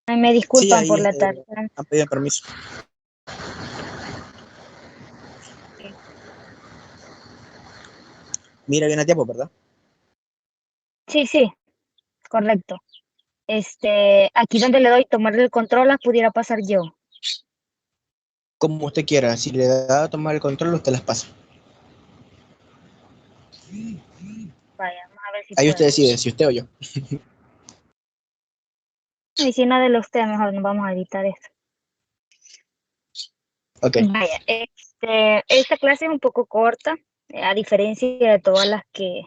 Ay, me Sí, disculpan ahí por la tarde. han pedido permiso. Mira, viene a tiempo, ¿verdad? Sí, sí, correcto. Aquí donde le doy tomar el control, las pudiera pasar yo. Como usted quiera, si le da a tomar el control, usted las pasa. Vaya, vamos a ver si Ahí usted puedo. decide, si usted o yo. Y si no de los temas, mejor nos vamos a editar esto. Ok. Vaya, esta clase es un poco corta, a diferencia de todas las que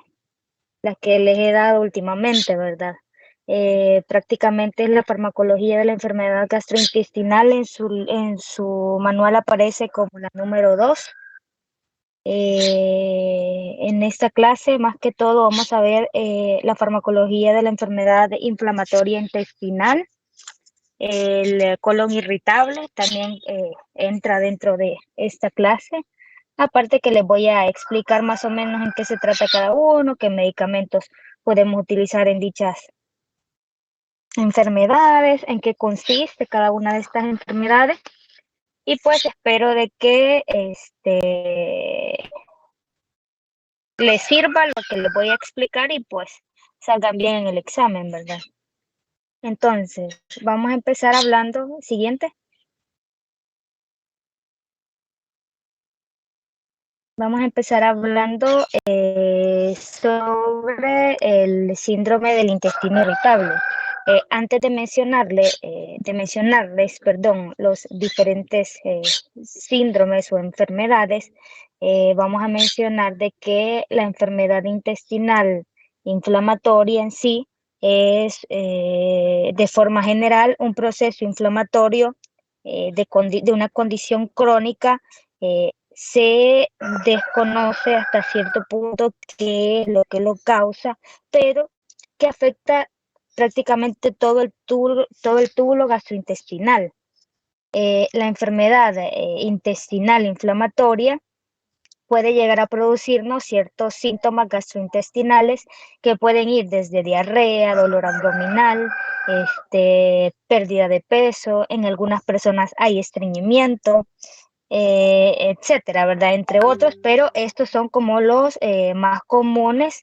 les he dado últimamente, ¿verdad? Prácticamente es la farmacología de la enfermedad gastrointestinal. En su manual aparece como la número 2. En esta clase, más que todo, vamos a ver la farmacología de la enfermedad inflamatoria intestinal. El colon irritable también entra dentro de esta clase. Aparte que les voy a explicar más o menos en qué se trata cada uno, qué medicamentos podemos utilizar en dichas enfermedades, en qué consiste cada una de estas enfermedades. Y pues espero de que les sirva lo que les voy a explicar y pues salgan bien en el examen, ¿verdad? Entonces, vamos a empezar hablando. Siguiente. Vamos a empezar hablando sobre el síndrome del intestino irritable. Antes de mencionarles, perdón, los diferentes síndromes o enfermedades, vamos a mencionar de que la enfermedad intestinal inflamatoria en sí es de forma general un proceso inflamatorio de una condición crónica. Se desconoce hasta cierto punto qué es lo que lo causa, pero que afecta prácticamente todo el túbulo gastrointestinal. La enfermedad intestinal inflamatoria puede llegar a producirnos ciertos síntomas gastrointestinales que pueden ir desde diarrea, dolor abdominal, pérdida de peso, en algunas personas hay estreñimiento, etcétera, ¿verdad? Entre otros, pero estos son como los más comunes,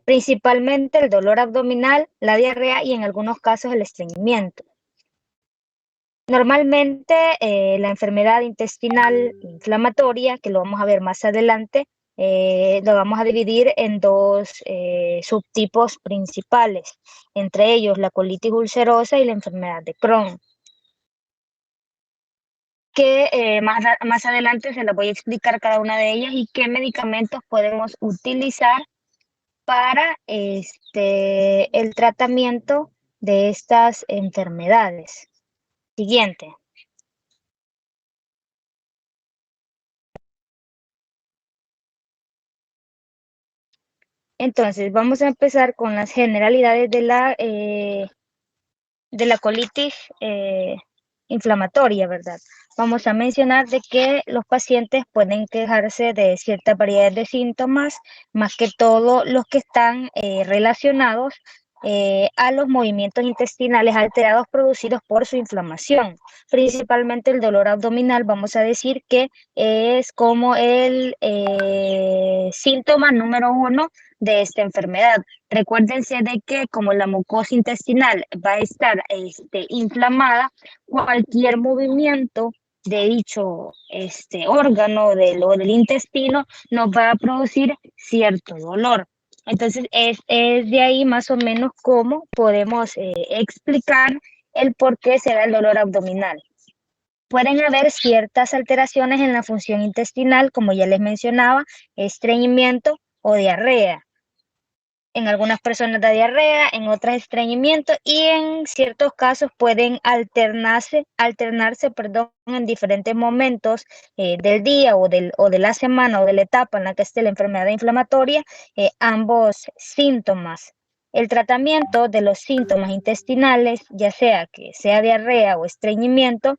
principalmente el dolor abdominal, la diarrea y en algunos casos el estreñimiento. Normalmente la enfermedad intestinal inflamatoria, que lo vamos a ver más adelante, lo vamos a dividir en dos subtipos principales, entre ellos la colitis ulcerosa y la enfermedad de Crohn, que más adelante se las voy a explicar cada una de ellas y qué medicamentos podemos utilizar para el tratamiento de estas enfermedades. Siguiente. Entonces, vamos a empezar con las generalidades de la colitis inflamatoria, ¿verdad? Vamos a mencionar de que los pacientes pueden quejarse de ciertas variedades de síntomas, más que todo los que están relacionados a los movimientos intestinales alterados producidos por su inflamación. Principalmente el dolor abdominal, vamos a decir que es como el síntoma número 1 de esta enfermedad. Recuérdense de que como la mucosa intestinal va a estar inflamada, cualquier movimiento de dicho órgano del intestino nos va a producir cierto dolor. Entonces es de ahí más o menos cómo podemos explicar el por qué se da el dolor abdominal. Pueden haber ciertas alteraciones en la función intestinal, como ya les mencionaba, estreñimiento o diarrea. En algunas personas da diarrea, en otras estreñimiento y en ciertos casos pueden alternarse, perdón, en diferentes momentos del día o de la semana o de la etapa en la que esté la enfermedad inflamatoria, ambos síntomas. El tratamiento de los síntomas intestinales, ya sea que sea diarrea o estreñimiento,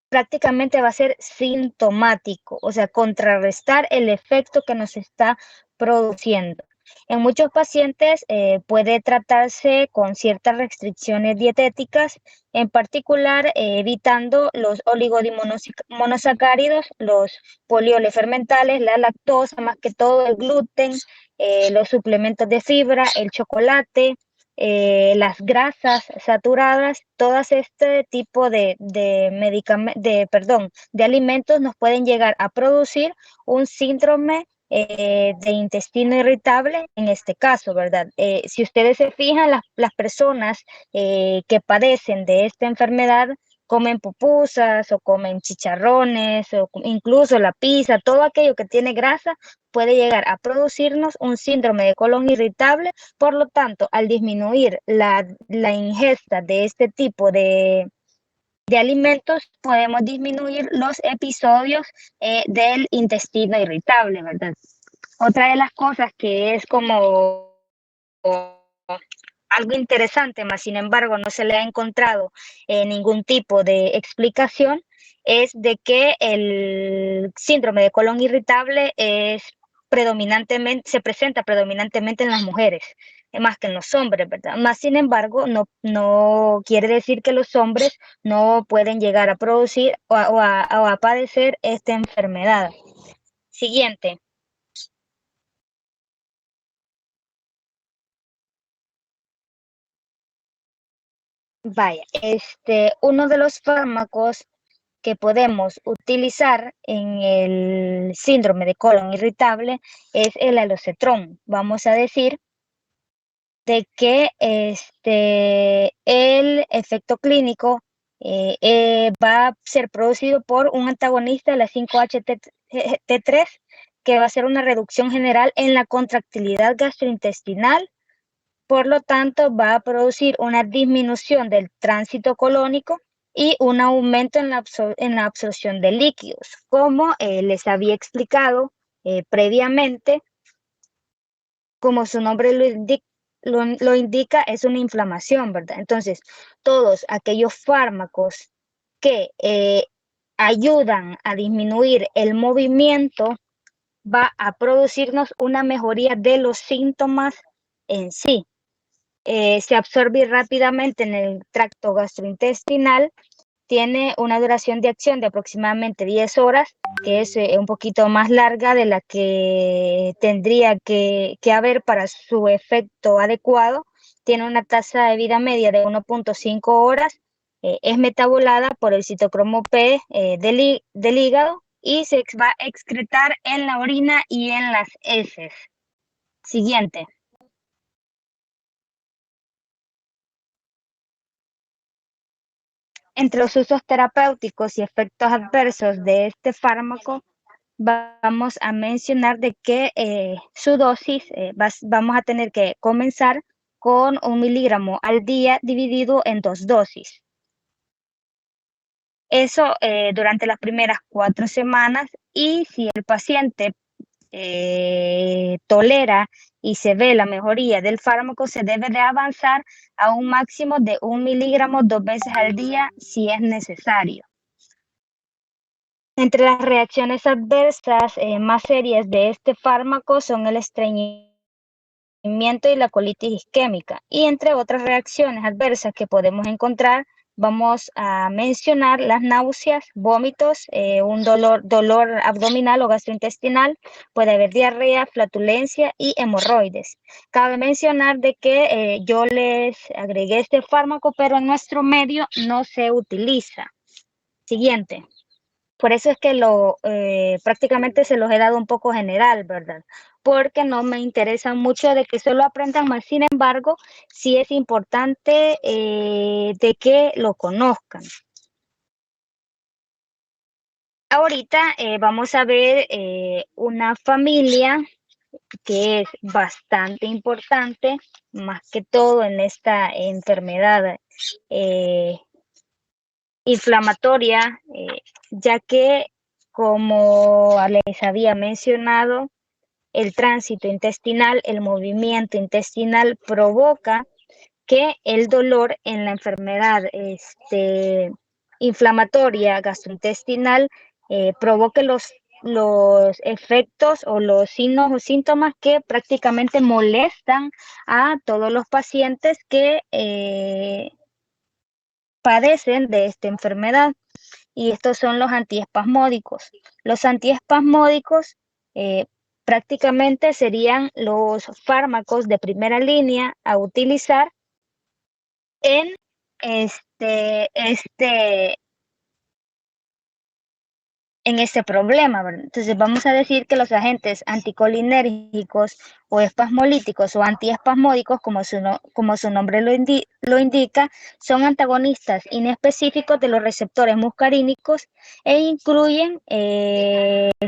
prácticamente va a ser sintomático, o sea, contrarrestar el efecto que nos está produciendo. En muchos pacientes puede tratarse con ciertas restricciones dietéticas, en particular evitando los oligomonosacáridos, los polioles fermentales, la lactosa, más que todo el gluten, los suplementos de fibra, el chocolate, las grasas saturadas, todas este tipo de alimentos nos pueden llegar a producir un síndrome de intestino irritable en este caso, ¿verdad? Si ustedes se fijan, las personas que padecen de esta enfermedad comen pupusas o comen chicharrones o incluso la pizza, todo aquello que tiene grasa puede llegar a producirnos un síndrome de colon irritable. Por lo tanto, al disminuir la ingesta de este tipo de alimentos, podemos disminuir los episodios del intestino irritable, ¿verdad? Otra de las cosas que es como algo interesante, más sin embargo no se le ha encontrado ningún tipo de explicación, es de que el síndrome de colon irritable se presenta predominantemente en las mujeres, más que en los hombres, ¿verdad? Más sin embargo, no quiere decir que los hombres no pueden llegar a producir o a padecer esta enfermedad. Siguiente. Vaya, uno de los fármacos que podemos utilizar en el síndrome de colon irritable es el alocetrón. Vamos a decir de que el efecto clínico va a ser producido por un antagonista de la 5-HT3, que va a ser una reducción general en la contractilidad gastrointestinal. Por lo tanto, va a producir una disminución del tránsito colónico y un aumento en la absorción de líquidos. Como les había explicado previamente, como su nombre lo indica, es una inflamación, ¿verdad? Entonces, todos aquellos fármacos que ayudan a disminuir el movimiento va a producirnos una mejoría de los síntomas en sí. Se absorbe rápidamente en el tracto gastrointestinal, tiene una duración de acción de aproximadamente 10 horas, que es un poquito más larga de la que tendría que haber para su efecto adecuado. Tiene una tasa de vida media de 1.5 horas, es metabolada por el citocromo P del hígado y se va a excretar en la orina y en las heces. Siguiente. Entre los usos terapéuticos y efectos adversos de este fármaco, vamos a mencionar de que su dosis, vamos a tener que comenzar con 1 miligramo al día dividido en 2 dosis. Eso durante las primeras 4 semanas, y si el paciente tolera y se ve la mejoría del fármaco, se debe de avanzar a un máximo de 1 miligramo 2 veces al día si es necesario. Entre las reacciones adversas más serias de este fármaco son el estreñimiento y la colitis isquémica, y entre otras reacciones adversas que podemos encontrar, vamos a mencionar las náuseas, vómitos, un dolor abdominal o gastrointestinal, puede haber diarrea, flatulencia y hemorroides. Cabe mencionar de que yo les agregué este fármaco, pero en nuestro medio no se utiliza. Siguiente. Por eso es que prácticamente se los he dado un poco general, ¿verdad? Porque no me interesa mucho de que solo aprendan más. Sin embargo, sí es importante de que lo conozcan. Ahorita vamos a ver una familia que es bastante importante, más que todo en esta enfermedad inflamatoria, ya que, como les había mencionado, el tránsito intestinal, el movimiento intestinal provoca que el dolor en la enfermedad inflamatoria gastrointestinal provoque los los efectos o los signos o síntomas que prácticamente molestan a todos los pacientes que padecen de esta enfermedad. Y estos son los antiespasmódicos. Los antiespasmódicos prácticamente serían los fármacos de primera línea a utilizar en en este problema, ¿verdad? Entonces vamos a decir que los agentes anticolinérgicos o espasmolíticos o antiespasmódicos, como su nombre lo indica, son antagonistas inespecíficos de los receptores muscarínicos e incluyen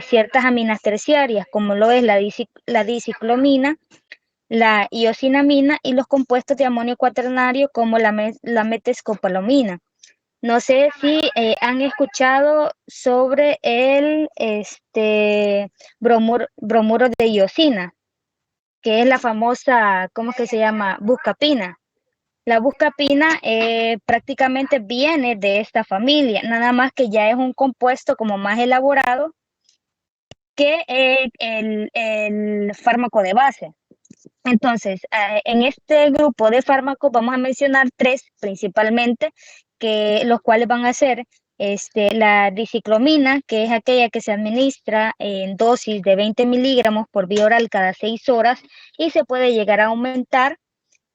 ciertas aminas terciarias, como lo es la diciclomina, la iosinamina y los compuestos de amonio cuaternario como la metescopolamina. No sé si han escuchado sobre el bromuro de iosina, que es la famosa, ¿cómo es que se llama? Buscapina. La buscapina prácticamente viene de esta familia, nada más que ya es un compuesto como más elaborado que el fármaco de base. Entonces, en este grupo de fármacos vamos a mencionar tres principalmente, los cuales van a ser la diciclomina, que es aquella que se administra en dosis de 20 miligramos por vía oral cada 6 horas y se puede llegar a aumentar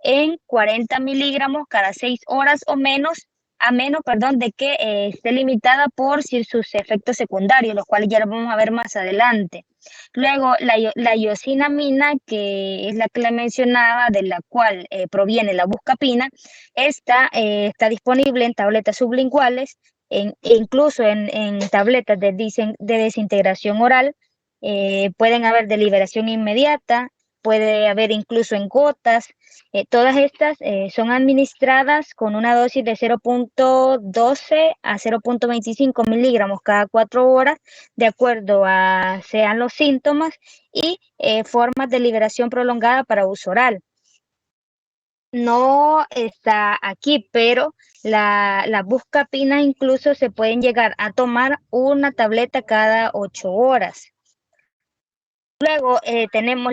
en 40 miligramos cada 6 horas o menos, a menos, perdón, de que esté limitada por sus efectos secundarios, los cuales ya lo vamos a ver más adelante. Luego, la iosinamina, que es la que le mencionaba, de la cual proviene la buscapina, esta está disponible en tabletas sublinguales, incluso en tabletas de desintegración oral. Pueden haber de liberación inmediata, puede haber incluso en gotas. Todas estas son administradas con una dosis de 0.12 a 0.25 miligramos cada 4 horas, de acuerdo a sean los síntomas y formas de liberación prolongada para uso oral. No está aquí, pero la buscapina incluso se pueden llegar a tomar una tableta cada 8 horas. Luego tenemos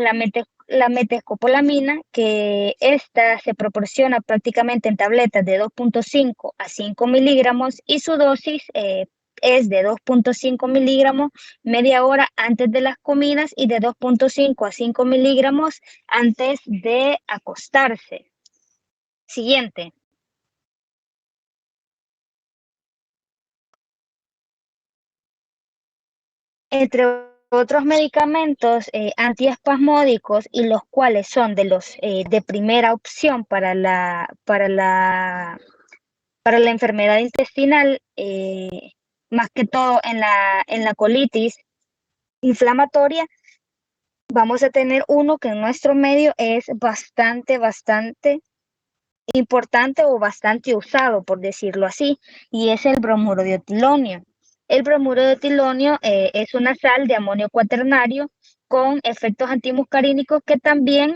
la metescopolamina, que esta se proporciona prácticamente en tabletas de 2.5 a 5 miligramos y su dosis es de 2.5 miligramos media hora antes de las comidas y de 2.5 a 5 miligramos antes de acostarse. Siguiente. Entre otros medicamentos antiespasmódicos y los cuales son de los de primera opción para la enfermedad intestinal, más que todo en la colitis inflamatoria, vamos a tener uno que en nuestro medio es bastante importante o bastante usado, por decirlo así, y es el bromuro de etilonio. El bromuro de etilonio es una sal de amonio cuaternario con efectos antimuscarínicos que también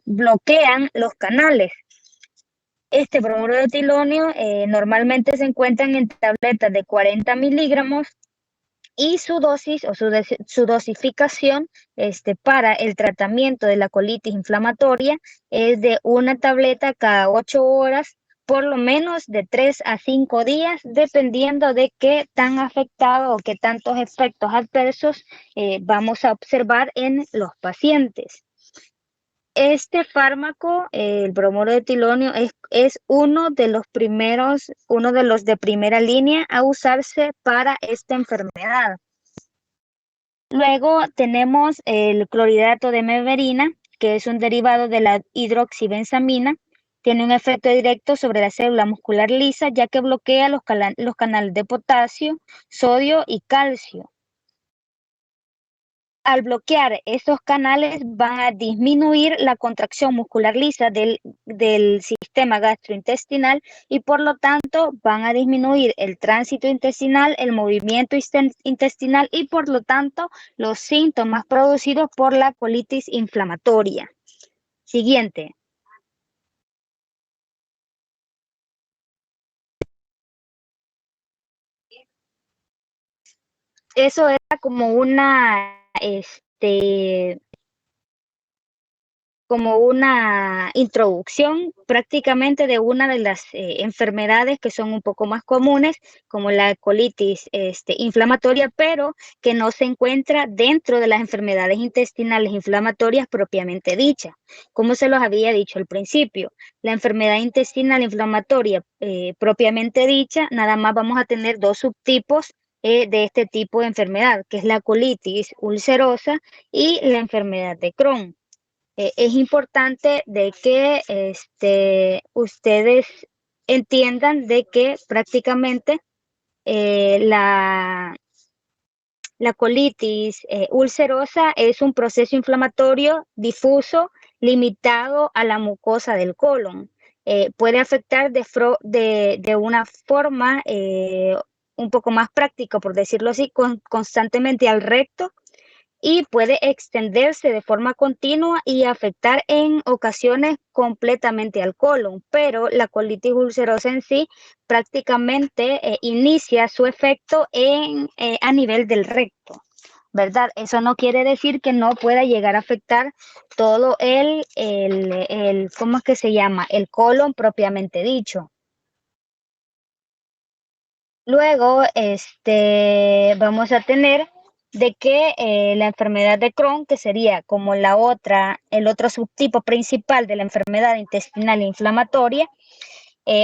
bloquean los canales. Este bromuro de etilonio normalmente se encuentran en tabletas de 40 miligramos y su dosis o su dosificación para el tratamiento de la colitis inflamatoria es de una tableta cada 8 horas, por lo menos de 3 a 5 días, dependiendo de qué tan afectado o qué tantos efectos adversos vamos a observar en los pacientes. Este fármaco, el bromuro de etilonio, es uno de los primeros, uno de los de primera línea a usarse para esta enfermedad. Luego tenemos el clorhidrato de meverina, que es un derivado de la hidroxibenzamina. Tiene un efecto directo sobre la célula muscular lisa, ya que bloquea los canales de potasio, sodio y calcio. Al bloquear estos canales van a disminuir la contracción muscular lisa del sistema gastrointestinal y por lo tanto van a disminuir el tránsito intestinal, el movimiento intestinal y por lo tanto los síntomas producidos por la colitis inflamatoria. Siguiente. eso era como una introducción prácticamente de una de las enfermedades que son un poco más comunes, como la colitis inflamatoria, pero que no se encuentra dentro de las enfermedades intestinales inflamatorias propiamente dichas. Como se los había dicho al principio, la enfermedad intestinal inflamatoria propiamente dicha, nada más vamos a tener dos subtipos de este tipo de enfermedad, que es la colitis ulcerosa y la enfermedad de Crohn. Es importante de que ustedes entiendan de que prácticamente la colitis ulcerosa es un proceso inflamatorio difuso limitado a la mucosa del colon. Puede afectar de una forma un poco más práctica, por decirlo así, constantemente al recto, y puede extenderse de forma continua y afectar en ocasiones completamente al colon, pero la colitis ulcerosa en sí prácticamente inicia su efecto a nivel del recto, ¿verdad? Eso no quiere decir que no pueda llegar a afectar todo ¿cómo es que se llama? El colon propiamente dicho. Luego, vamos a tener de que la enfermedad de Crohn, que sería como el otro subtipo principal de la enfermedad intestinal inflamatoria,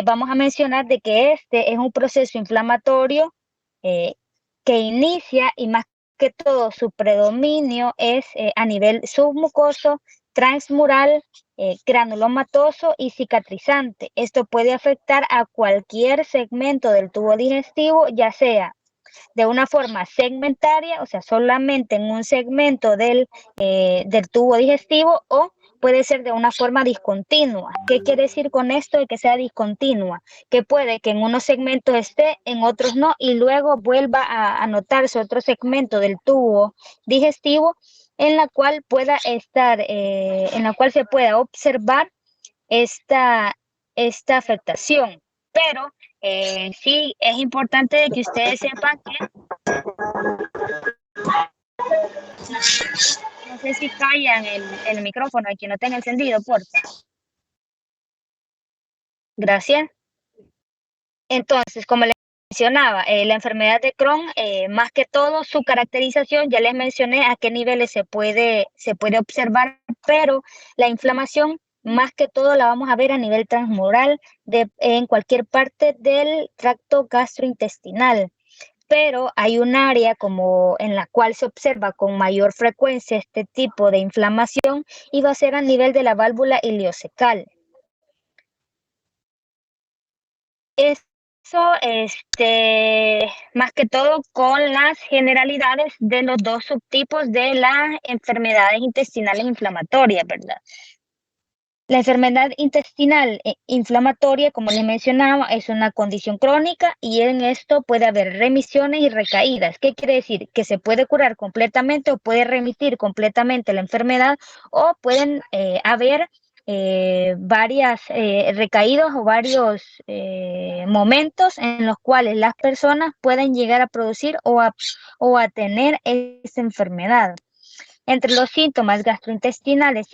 vamos a mencionar de que este es un proceso inflamatorio eh, que inicia, y más que todo su predominio es a nivel submucoso, transmural, granulomatoso y cicatrizante. Esto puede afectar a cualquier segmento del tubo digestivo, ya sea de una forma segmentaria, o sea, solamente en un segmento del tubo digestivo, o puede ser de una forma discontinua. ¿Qué quiere decir con esto de que sea discontinua? Que puede que en unos segmentos esté, en otros no, y luego vuelva a notarse otro segmento del tubo digestivo en la cual pueda estar, en la cual se pueda observar esta, esta afectación. Pero sí es importante que ustedes sepan que no sé si callan el micrófono y que no tenga encendido, porfa. Gracias. Entonces, como les mencionaba, la enfermedad de Crohn, más que todo su caracterización, ya les mencioné a qué niveles se puede observar, pero la inflamación más que todo la vamos a ver a nivel transmural en cualquier parte del tracto gastrointestinal. Pero hay un área como en la cual se observa con mayor frecuencia este tipo de inflamación, y va a ser a nivel de la válvula ileocecal. Eso, más que todo con las generalidades de los dos subtipos de las enfermedades intestinales inflamatorias, ¿verdad? La enfermedad intestinal inflamatoria, como les mencionaba, es una condición crónica, y en esto puede haber remisiones y recaídas. ¿Qué quiere decir? Que se puede curar completamente o puede remitir completamente la enfermedad, o pueden haber varias recaídas o varios momentos en los cuales las personas pueden llegar a producir o a tener esa enfermedad. Entre los síntomas gastrointestinales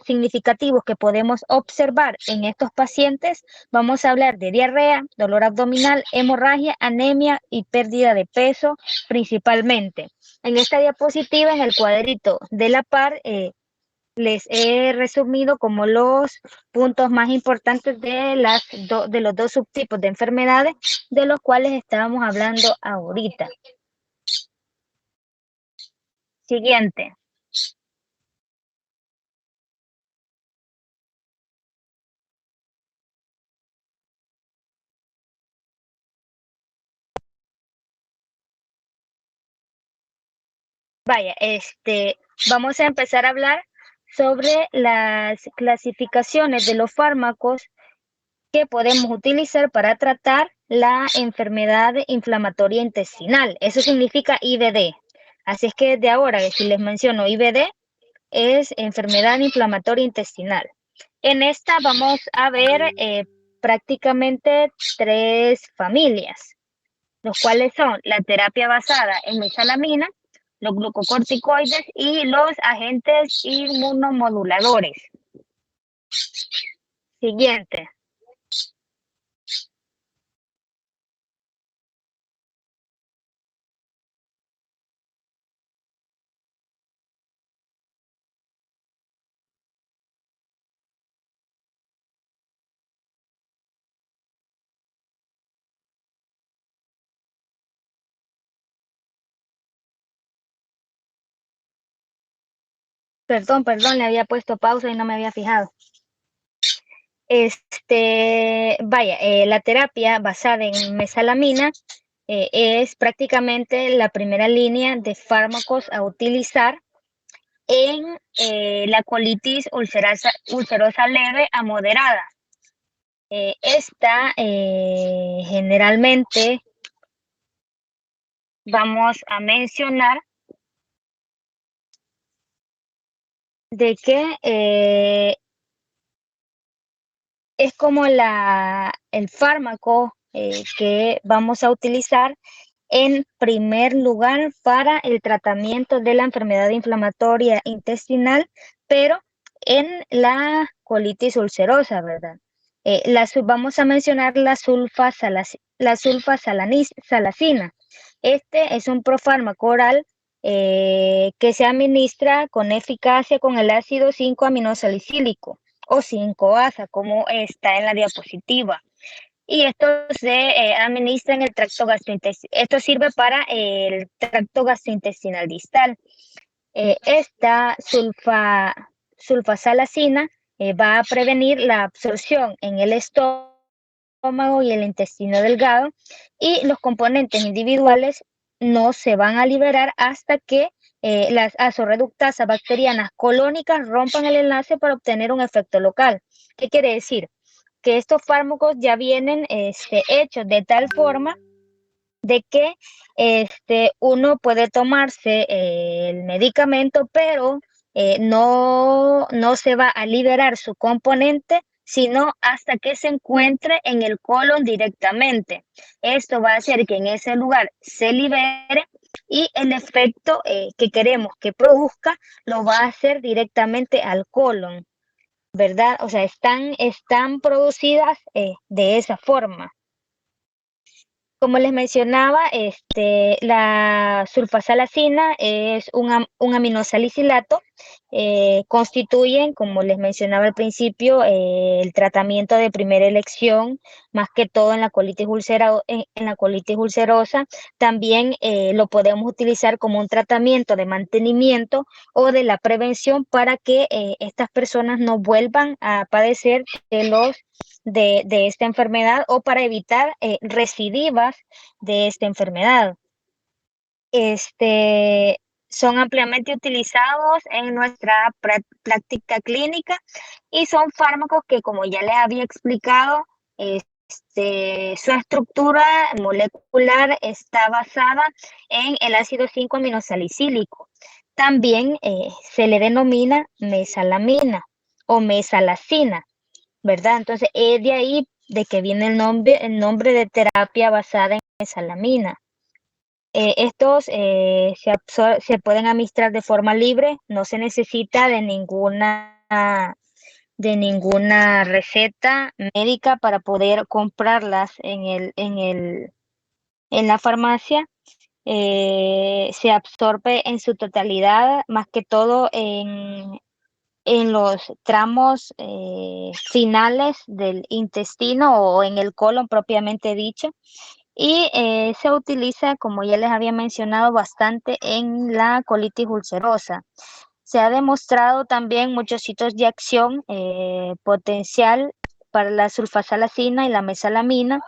significativos que podemos observar en estos pacientes, vamos a hablar de diarrea, dolor abdominal, hemorragia, anemia y pérdida de peso principalmente. En esta diapositiva, en el cuadrito de la par, les he resumido como los puntos más importantes de los dos subtipos de enfermedades de los cuales estábamos hablando ahorita. Siguiente. Vaya, vamos a empezar a hablar sobre las clasificaciones de los fármacos que podemos utilizar para tratar la enfermedad inflamatoria intestinal. Eso significa IBD. Así es que desde ahora, si les menciono IBD, es enfermedad inflamatoria intestinal. En esta vamos a ver prácticamente tres familias. los cuales son la terapia basada en mesalamina, los glucocorticoides y los agentes inmunomoduladores. Siguiente. Perdón, le había puesto pausa y no me había fijado. La terapia basada en mesalamina es prácticamente la primera línea de fármacos a utilizar en la colitis ulcerosa leve a moderada. Esta generalmente vamos a mencionar de que es como el fármaco que vamos a utilizar en primer lugar para el tratamiento de la enfermedad inflamatoria intestinal, pero en la colitis ulcerosa, ¿verdad? Vamos a mencionar la sulfasalacina. Este es un profármaco oral que se administra con eficacia con el ácido 5-aminosalicílico o 5-ASA, como está en la diapositiva. Y esto se administra en el tracto gastrointestinal. Esto sirve para el tracto gastrointestinal distal. Esta sulfasalacina va a prevenir la absorción en el estómago y el intestino delgado, y los componentes individuales no se van a liberar hasta que las azorreductasas bacterianas colónicas rompan el enlace para obtener un efecto local. ¿Qué quiere decir? Que estos fármacos ya vienen hechos de tal forma de que uno puede tomarse el medicamento, pero no se va a liberar su componente, sino hasta que se encuentre en el colon directamente. Esto va a hacer que en ese lugar se libere y el efecto que queremos que produzca lo va a hacer directamente al colon, ¿verdad? O sea, están producidas de esa forma. Como les mencionaba, la sulfasalacina es un aminosalicilato. Constituyen, como les mencionaba al principio, el tratamiento de primera elección, más que todo en la colitis ulcerosa. También lo podemos utilizar como un tratamiento de mantenimiento o de la prevención para que estas personas no vuelvan a padecer de esta enfermedad, o para evitar recidivas de esta enfermedad. Son ampliamente utilizados en nuestra práctica clínica y son fármacos que, como ya les había explicado, su estructura molecular está basada en el ácido 5-aminosalicílico. También se le denomina mesalamina o mesalacina, ¿verdad? Entonces es de ahí de que viene el nombre de terapia basada en mesalamina. Estos se pueden administrar de forma libre, no se necesita de ninguna receta médica para poder comprarlas en la farmacia. Se absorbe en su totalidad, más que todo en los tramos finales del intestino o en el colon propiamente dicho, y se utiliza, como ya les había mencionado, bastante en la colitis ulcerosa. Se ha demostrado también muchos sitios de acción potencial para la sulfasalacina y la mesalamina,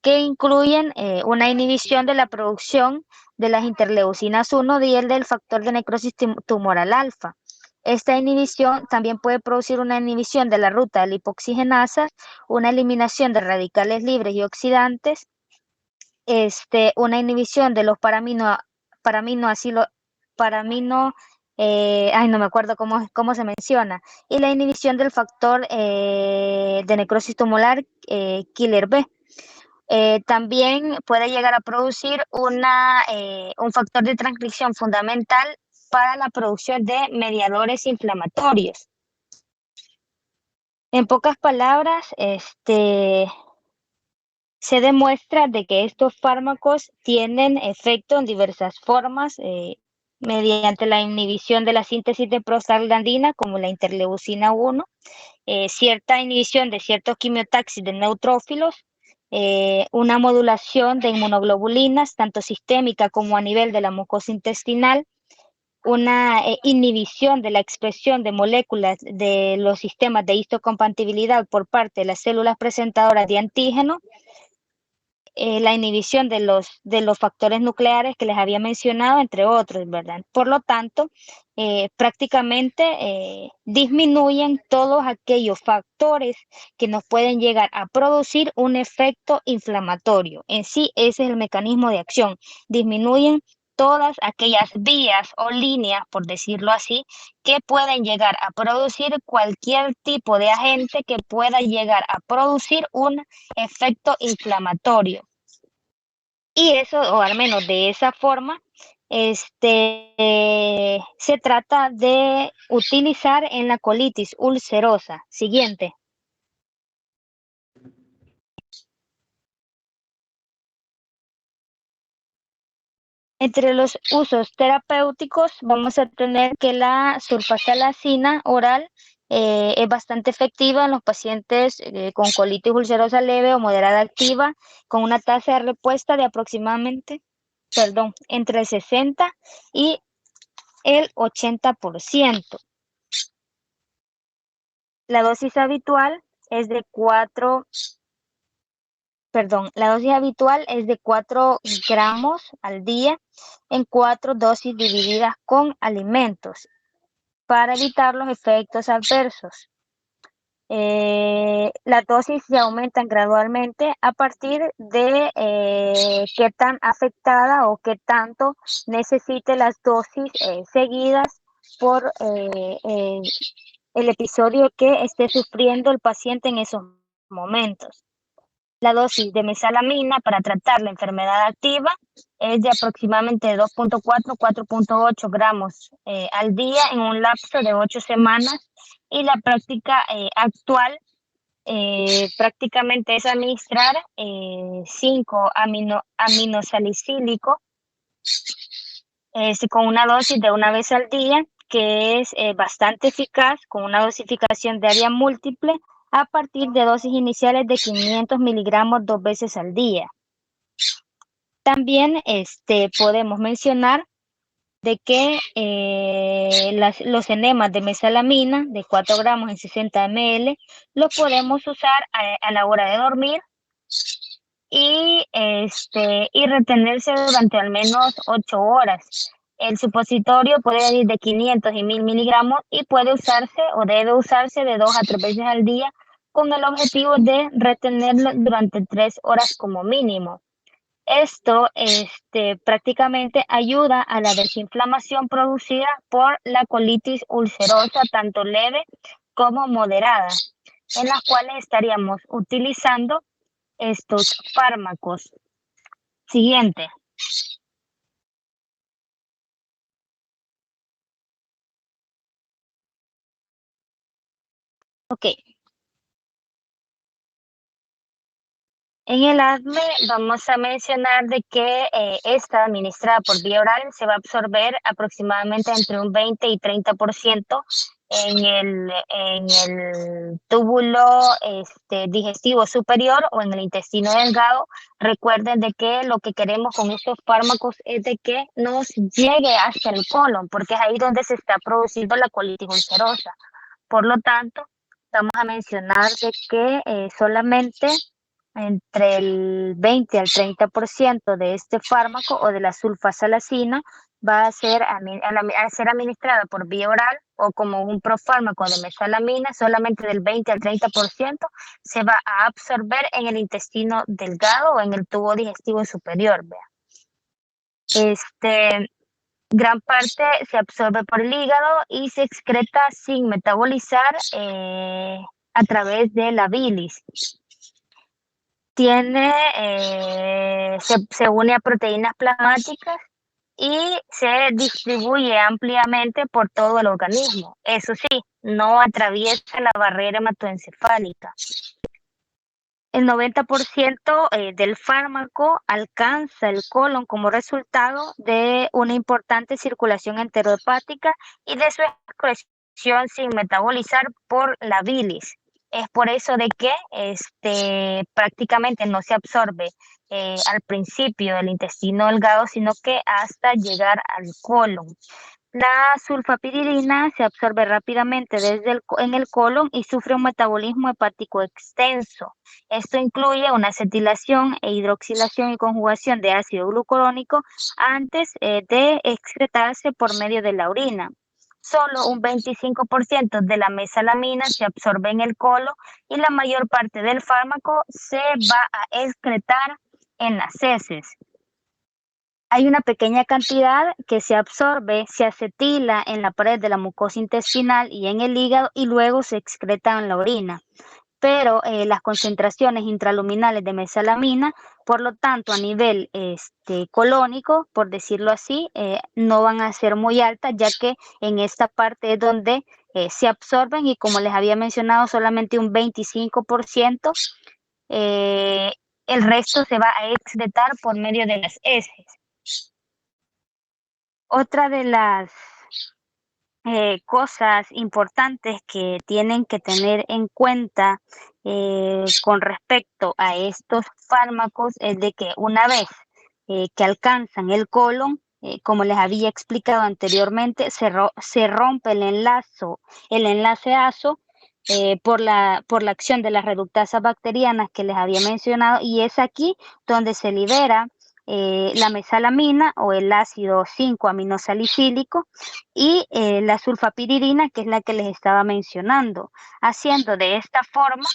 que incluyen una inhibición de la producción de las interleucinas 1 y el del factor de necrosis tumoral alfa. Esta inhibición también puede producir una inhibición de la ruta de lipoxigenasa, una eliminación de radicales libres y oxidantes, una inhibición de los no me acuerdo cómo se menciona, y la inhibición del factor de necrosis tumoral killer B. También puede llegar a producir un factor de transcripción fundamental para la producción de mediadores inflamatorios. En pocas palabras, se demuestra de que estos fármacos tienen efecto en diversas formas, mediante la inhibición de la síntesis de prostaglandina, como la interleucina 1, cierta inhibición de ciertos quimiotaxis de neutrófilos, una modulación de inmunoglobulinas, tanto sistémica como a nivel de la mucosa intestinal, una inhibición de la expresión de moléculas de los sistemas de histocompatibilidad por parte de las células presentadoras de antígeno, la inhibición de los factores nucleares que les había mencionado, entre otros, ¿verdad? Por lo tanto, prácticamente disminuyen todos aquellos factores que nos pueden llegar a producir un efecto inflamatorio. En sí, ese es el mecanismo de acción. Disminuyen todas aquellas vías o líneas, por decirlo así, que pueden llegar a producir cualquier tipo de agente que pueda llegar a producir un efecto inflamatorio. Y eso, o al menos de esa forma, se trata de utilizar en la colitis ulcerosa. Siguiente. Entre los usos terapéuticos vamos a tener que la sulfasalacina oral es bastante efectiva en los pacientes con colitis ulcerosa leve o moderada activa, con una tasa de respuesta de aproximadamente, entre el 60 y el 80%. La dosis habitual es de 4 gramos al día en 4 dosis divididas con alimentos para evitar los efectos adversos. Las dosis se aumentan gradualmente a partir de qué tan afectada o qué tanto necesite las dosis seguidas por el episodio que esté sufriendo el paciente en esos momentos. La dosis de mesalamina para tratar la enfermedad activa es de aproximadamente 2.4-4.8 gramos al día en un lapso de 8 semanas, y la práctica actual prácticamente es administrar 5-aminosalicílico con una dosis de una vez al día, que es bastante eficaz, con una dosificación diaria múltiple a partir de dosis iniciales de 500 miligramos 2 veces al día. También podemos mencionar de que los enemas de mesalamina de 4 gramos en 60 ml los podemos usar a la hora de dormir y retenerse durante al menos 8 horas. El supositorio puede ir de 500 y 1000 miligramos y puede usarse o debe usarse de 2 a 3 veces al día, con el objetivo de retenerlo durante 3 horas como mínimo. Esto prácticamente ayuda a la desinflamación producida por la colitis ulcerosa, tanto leve como moderada, en las cuales estaríamos utilizando estos fármacos. Siguiente. Ok. En el ADME vamos a mencionar de que esta administrada por vía oral se va a absorber aproximadamente entre un 20 y 30% en el túbulo digestivo superior o en el intestino delgado. Recuerden de que lo que queremos con estos fármacos es de que nos llegue hasta el colon, porque es ahí donde se está produciendo la colitis ulcerosa. Por lo tanto, vamos a mencionar de que solamente entre el 20 al 30% de este fármaco o de la sulfasalacina va a ser administrada por vía oral o como un profármaco de mesalamina. Solamente del 20 al 30% se va a absorber en el intestino delgado o en el tubo digestivo superior. Gran parte se absorbe por el hígado y se excreta sin metabolizar a través de la bilis. se une a proteínas plasmáticas y se distribuye ampliamente por todo el organismo. Eso sí, no atraviesa la barrera hematoencefálica. El 90% del fármaco alcanza el colon como resultado de una importante circulación enterohepática y de su excreción sin metabolizar por la bilis. Es por eso de que prácticamente no se absorbe al principio del intestino delgado, sino que hasta llegar al colon. La sulfapiridina se absorbe rápidamente en el colon y sufre un metabolismo hepático extenso. Esto incluye una acetilación e hidroxilación y conjugación de ácido glucurónico antes de excretarse por medio de la orina. Solo un 25% de la mesalamina se absorbe en el colon y la mayor parte del fármaco se va a excretar en las heces. Hay una pequeña cantidad que se absorbe, se acetila en la pared de la mucosa intestinal y en el hígado y luego se excreta en la orina. Pero las concentraciones intraluminales de mesalamina, por lo tanto, a nivel colónico, por decirlo así, no van a ser muy altas, ya que en esta parte es donde se absorben y como les había mencionado, solamente un 25%, el resto se va a excretar por medio de las heces. Otra de las cosas importantes que tienen que tener en cuenta con respecto a estos fármacos es de que una vez que alcanzan el colon, como les había explicado anteriormente, se rompe el enlace ASO por la acción de las reductasas bacterianas que les había mencionado, y es aquí donde se libera la mesalamina o el ácido 5-aminosalicílico y la sulfapiridina, que es la que les estaba mencionando, haciendo de esta forma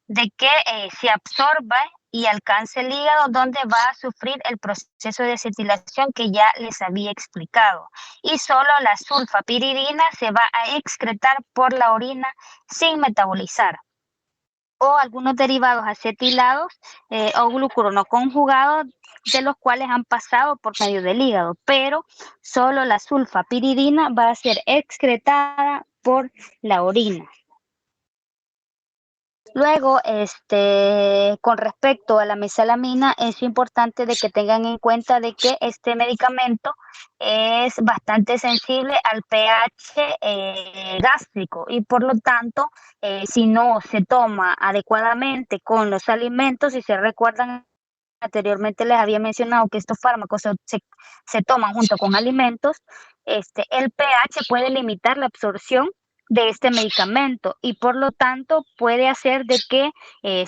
de que se absorba y alcance el hígado, donde va a sufrir el proceso de acetilación que ya les había explicado. Y solo la sulfapiridina se va a excretar por la orina sin metabolizar. O algunos derivados acetilados o glucurono conjugados, de los cuales han pasado por medio del hígado, pero solo la sulfapiridina va a ser excretada por la orina. Luego, con respecto a la mesalamina, es importante de que tengan en cuenta de que este medicamento es bastante sensible al pH gástrico y por lo tanto, si no se toma adecuadamente con los alimentos, si se recuerdan, anteriormente les había mencionado que estos fármacos se toman junto con alimentos, el pH puede limitar la absorción de este medicamento y por lo tanto puede hacer de que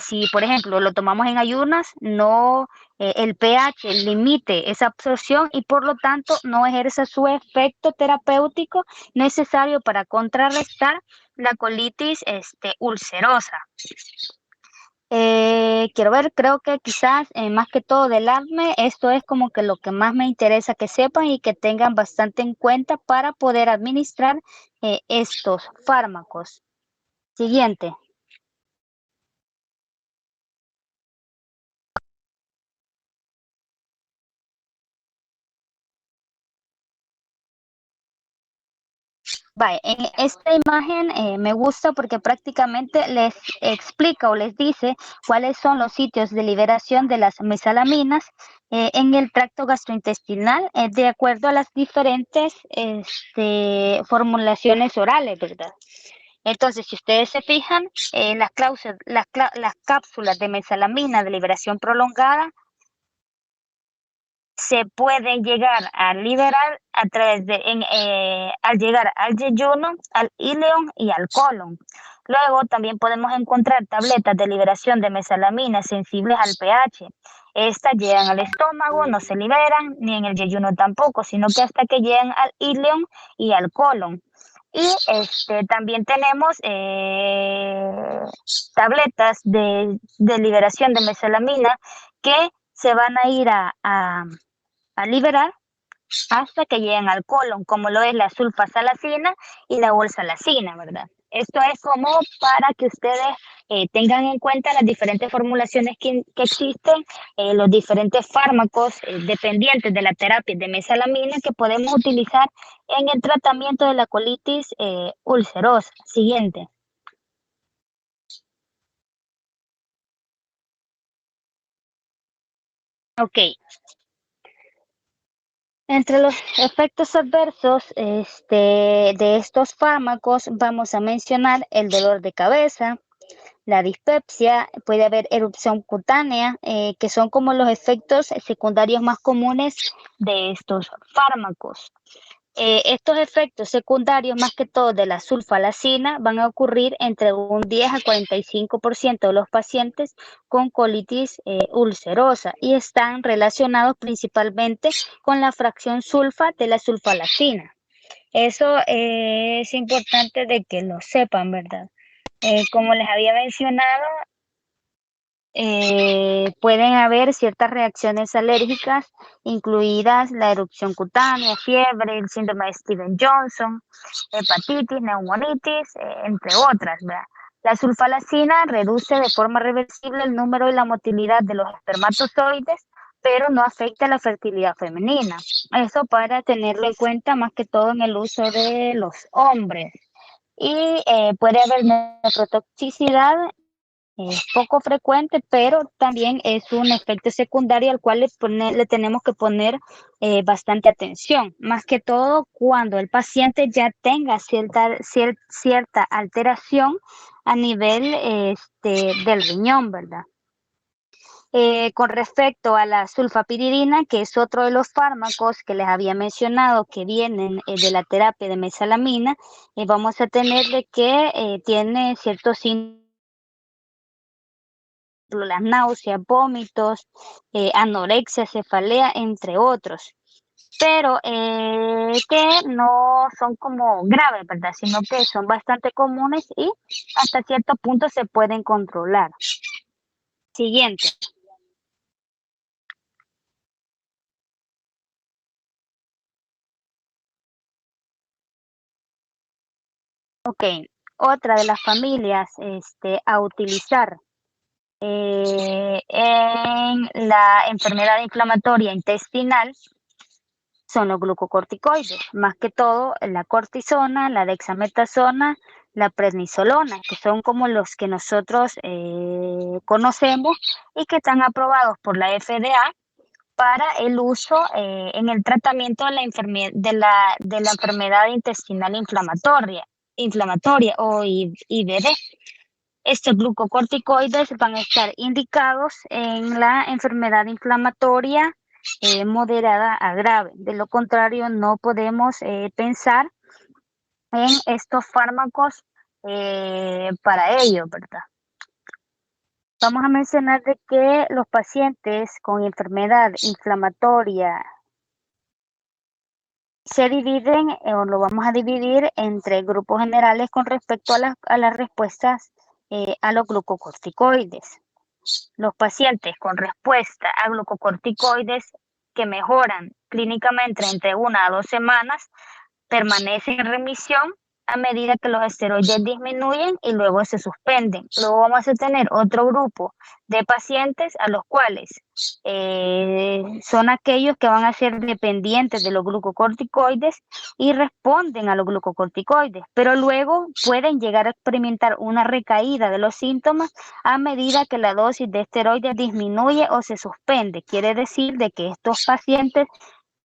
si por ejemplo lo tomamos en ayunas, no el pH limite esa absorción y por lo tanto no ejerza su efecto terapéutico necesario para contrarrestar la colitis ulcerosa. Quiero ver, creo que quizás más que todo del ACME, esto es como que lo que más me interesa que sepan y que tengan bastante en cuenta para poder administrar estos fármacos. Siguiente. Vale, en esta imagen me gusta porque prácticamente les explica o les dice cuáles son los sitios de liberación de las mesalaminas en el tracto gastrointestinal de acuerdo a las diferentes formulaciones orales, ¿verdad? Entonces, si ustedes se fijan, las cápsulas de mesalamina de liberación prolongada se pueden llegar a liberar a través al llegar al yeyuno, al ileón y al colon. Luego también podemos encontrar tabletas de liberación de mesalamina sensibles al pH. Estas llegan al estómago, no se liberan, ni en el yeyuno tampoco, sino que hasta que llegan al ileón y al colon. Y también tenemos tabletas de liberación de mesalamina que se van a ir a liberar hasta que lleguen al colon, como lo es la sulfasalacina y la oxalacina, ¿verdad? Esto es como para que ustedes tengan en cuenta las diferentes formulaciones que existen, los diferentes fármacos dependientes de la terapia de mesalamina que podemos utilizar en el tratamiento de la colitis ulcerosa. Siguiente. Ok. Entre los efectos adversos de estos fármacos vamos a mencionar el dolor de cabeza, la dispepsia, puede haber erupción cutánea, que son como los efectos secundarios más comunes de estos fármacos. Estos efectos secundarios, más que todo de la sulfalacina, van a ocurrir entre un 10 a 45% de los pacientes con colitis ulcerosa y están relacionados principalmente con la fracción sulfa de la sulfalacina. Eso es importante de que lo sepan, ¿verdad? Como les había mencionado, pueden haber ciertas reacciones alérgicas, incluidas la erupción cutánea, fiebre, el síndrome de Stevens-Johnson, hepatitis, neumonitis, entre otras, ¿verdad? La sulfalacina reduce de forma reversible el número y la motilidad de los espermatozoides, pero no afecta la fertilidad femenina. Eso para tenerlo en cuenta más que todo en el uso de los hombres. Y puede haber nefrotoxicidad, es poco frecuente, pero también es un efecto secundario al cual le tenemos que poner bastante atención, más que todo cuando el paciente ya tenga cierta alteración a nivel del riñón, ¿verdad? Con respecto a la sulfapiridina, que es otro de los fármacos que les había mencionado que vienen de la terapia de mesalamina, vamos a tener de que tiene ciertos síntomas, las náuseas, vómitos, anorexia, cefalea, entre otros, pero que no son como graves, ¿verdad? Sino que son bastante comunes y hasta cierto punto se pueden controlar. Siguiente. Ok, otra de las familias a utilizar en la enfermedad inflamatoria intestinal son los glucocorticoides, más que todo la cortisona, la dexametasona, la prednisolona, que son como los que nosotros conocemos y que están aprobados por la FDA para el uso en el tratamiento de la enfermedad intestinal inflamatoria o IBD. Estos glucocorticoides van a estar indicados en la enfermedad inflamatoria moderada a grave. De lo contrario, no podemos pensar en estos fármacos para ello, ¿verdad? Vamos a mencionar de que los pacientes con enfermedad inflamatoria se dividen o lo vamos a dividir entre grupos generales con respecto a las respuestas a los glucocorticoides. Los pacientes con respuesta a glucocorticoides que mejoran clínicamente entre 1 a 2 semanas permanecen en remisión a medida que los esteroides disminuyen y luego se suspenden. Luego vamos a tener otro grupo de pacientes a los cuales son aquellos que van a ser dependientes de los glucocorticoides y responden a los glucocorticoides, pero luego pueden llegar a experimentar una recaída de los síntomas a medida que la dosis de esteroides disminuye o se suspende. Quiere decir de que estos pacientes,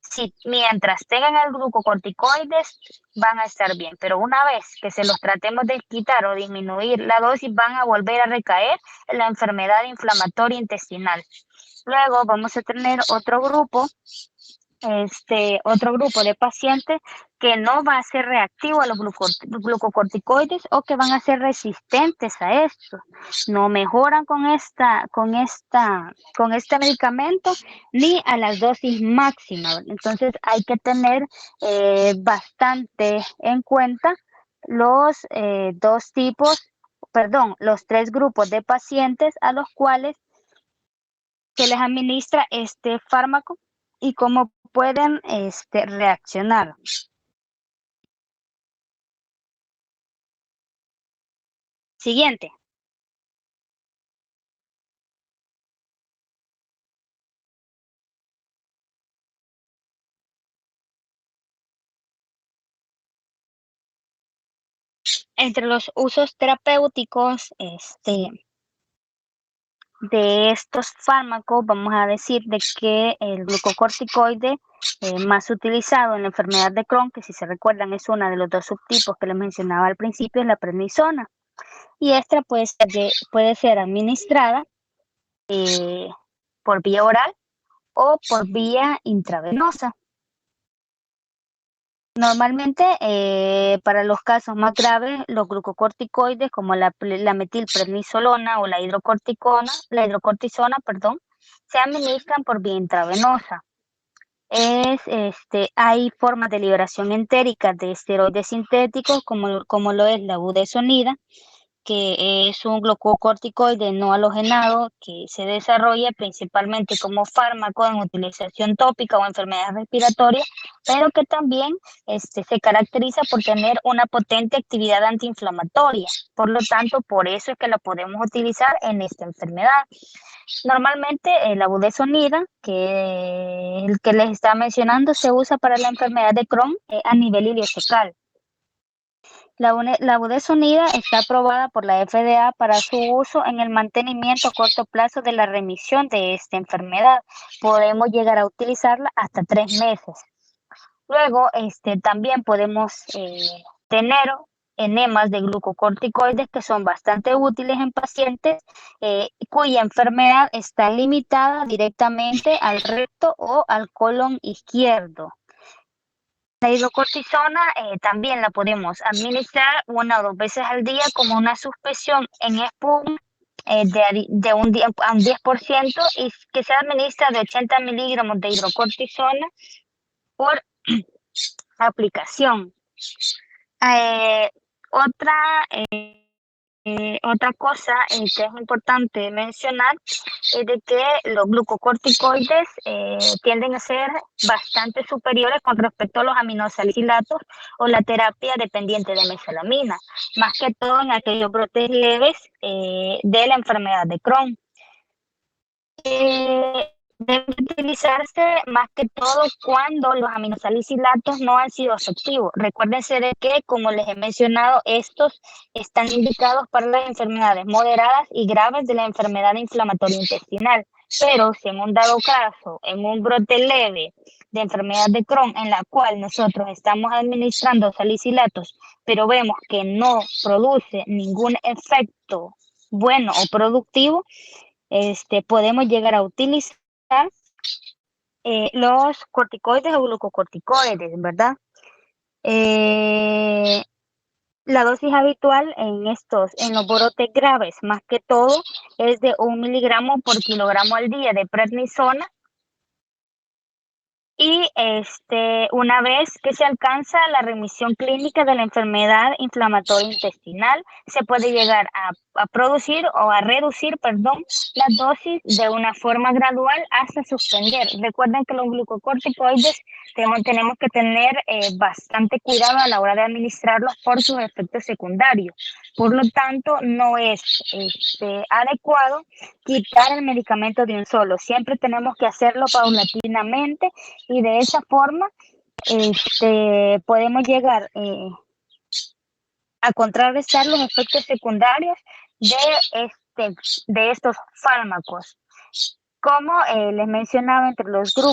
si mientras tengan el glucocorticoides, van a estar bien, pero una vez que se los tratemos de quitar o disminuir la dosis, van a volver a recaer en la enfermedad inflamatoria intestinal. Luego vamos a tener otro grupo de pacientes que no va a ser reactivo a los glucocorticoides o que van a ser resistentes a esto. No mejoran con este medicamento ni a las dosis máximas. Entonces hay que tener bastante en cuenta los los 3 grupos de pacientes a los cuales se les administra este fármaco y cómo pueden reaccionar. Siguiente. Entre los usos terapéuticos de estos fármacos, vamos a decir de que el glucocorticoide más utilizado en la enfermedad de Crohn, que si se recuerdan es uno de los dos subtipos que les mencionaba al principio, es la prednisona. Y esta puede ser administrada por vía oral o por vía intravenosa. Normalmente, para los casos más graves, los glucocorticoides como la metilprednisolona o la hidrocortisona, perdón, se administran por vía intravenosa. Hay formas de liberación entérica de esteroides sintéticos como lo es la budesonida, que es un glucocorticoide no halogenado que se desarrolla principalmente como fármaco en utilización tópica o enfermedades respiratorias, pero que también se caracteriza por tener una potente actividad antiinflamatoria. Por lo tanto, por eso es que la podemos utilizar en esta enfermedad. Normalmente la budesonida, que es el que les estaba mencionando, se usa para la enfermedad de Crohn a nivel ileocecal. La budesonida está aprobada por la FDA para su uso en el mantenimiento a corto plazo de la remisión de esta enfermedad. Podemos llegar a utilizarla hasta 3 meses. Luego, también podemos tener enemas de glucocorticoides que son bastante útiles en pacientes cuya enfermedad está limitada directamente al recto o al colon izquierdo. La hidrocortisona también la podemos administrar 1 o 2 veces al día como una suspensión en espuma de un 10% y que se administra de 80 miligramos de hidrocortisona por aplicación. Otra cosa que es importante mencionar es de que los glucocorticoides tienden a ser bastante superiores con respecto a los aminosalicilatos o la terapia dependiente de mesalamina, más que todo en aquellos brotes leves de la enfermedad de Crohn. Debe utilizarse más que todo cuando los aminosalicilatos no han sido efectivos. Recuérdense de que, como les he mencionado, estos están indicados para las enfermedades moderadas y graves de la enfermedad inflamatoria intestinal. Pero si en un dado caso, en un brote leve de enfermedad de Crohn, en la cual nosotros estamos administrando salicilatos, pero vemos que no produce ningún efecto bueno o productivo, podemos llegar a utilizar los corticoides o glucocorticoides, ¿verdad? La dosis habitual en los brotes graves, más que todo, es de 1 miligramo por kilogramo al día de prednisona. Y una vez que se alcanza la remisión clínica de la enfermedad inflamatoria intestinal, se puede llegar a producir o a reducir, la dosis de una forma gradual hasta suspender. Recuerden que los glucocorticoides tenemos que tener bastante cuidado a la hora de administrarlos por sus efectos secundarios. Por lo tanto, no es adecuado quitar el medicamento de un solo. Siempre tenemos que hacerlo paulatinamente y de esa forma podemos llegar a contrarrestar los efectos secundarios de estos fármacos. Como les mencionaba, entre los 3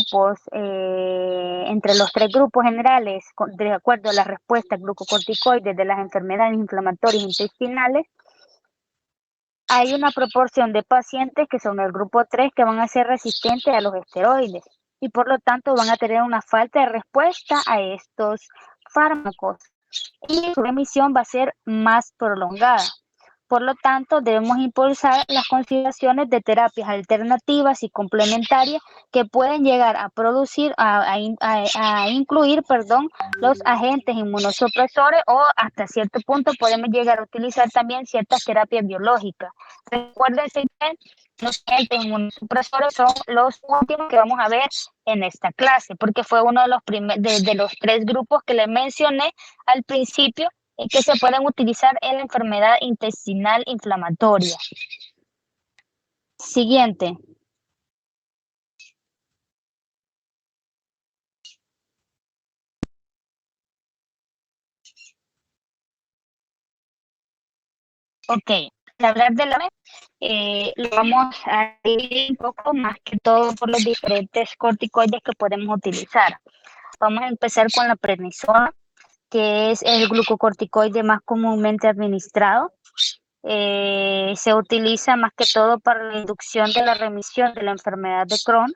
grupos generales, de acuerdo a la respuesta glucocorticoides de las enfermedades inflamatorias intestinales, hay una proporción de pacientes que son el grupo 3 que van a ser resistentes a los esteroides y por lo tanto van a tener una falta de respuesta a estos fármacos y su remisión va a ser más prolongada. Por lo tanto, debemos impulsar las consideraciones de terapias alternativas y complementarias que pueden llegar a producir, a incluir, los agentes inmunosupresores o hasta cierto punto podemos llegar a utilizar también ciertas terapias biológicas. Recuérdense que los agentes inmunosupresores son los últimos que vamos a ver en esta clase, porque fue uno de los 3 grupos que les mencioné al principio que se pueden utilizar en la enfermedad intestinal inflamatoria. Siguiente. Ok, al hablar de la lo vamos a dividir un poco más que todo por los diferentes corticoides que podemos utilizar. Vamos a empezar con la prednisona, que es el glucocorticoide más comúnmente administrado. Se utiliza más que todo para la inducción de la remisión de la enfermedad de Crohn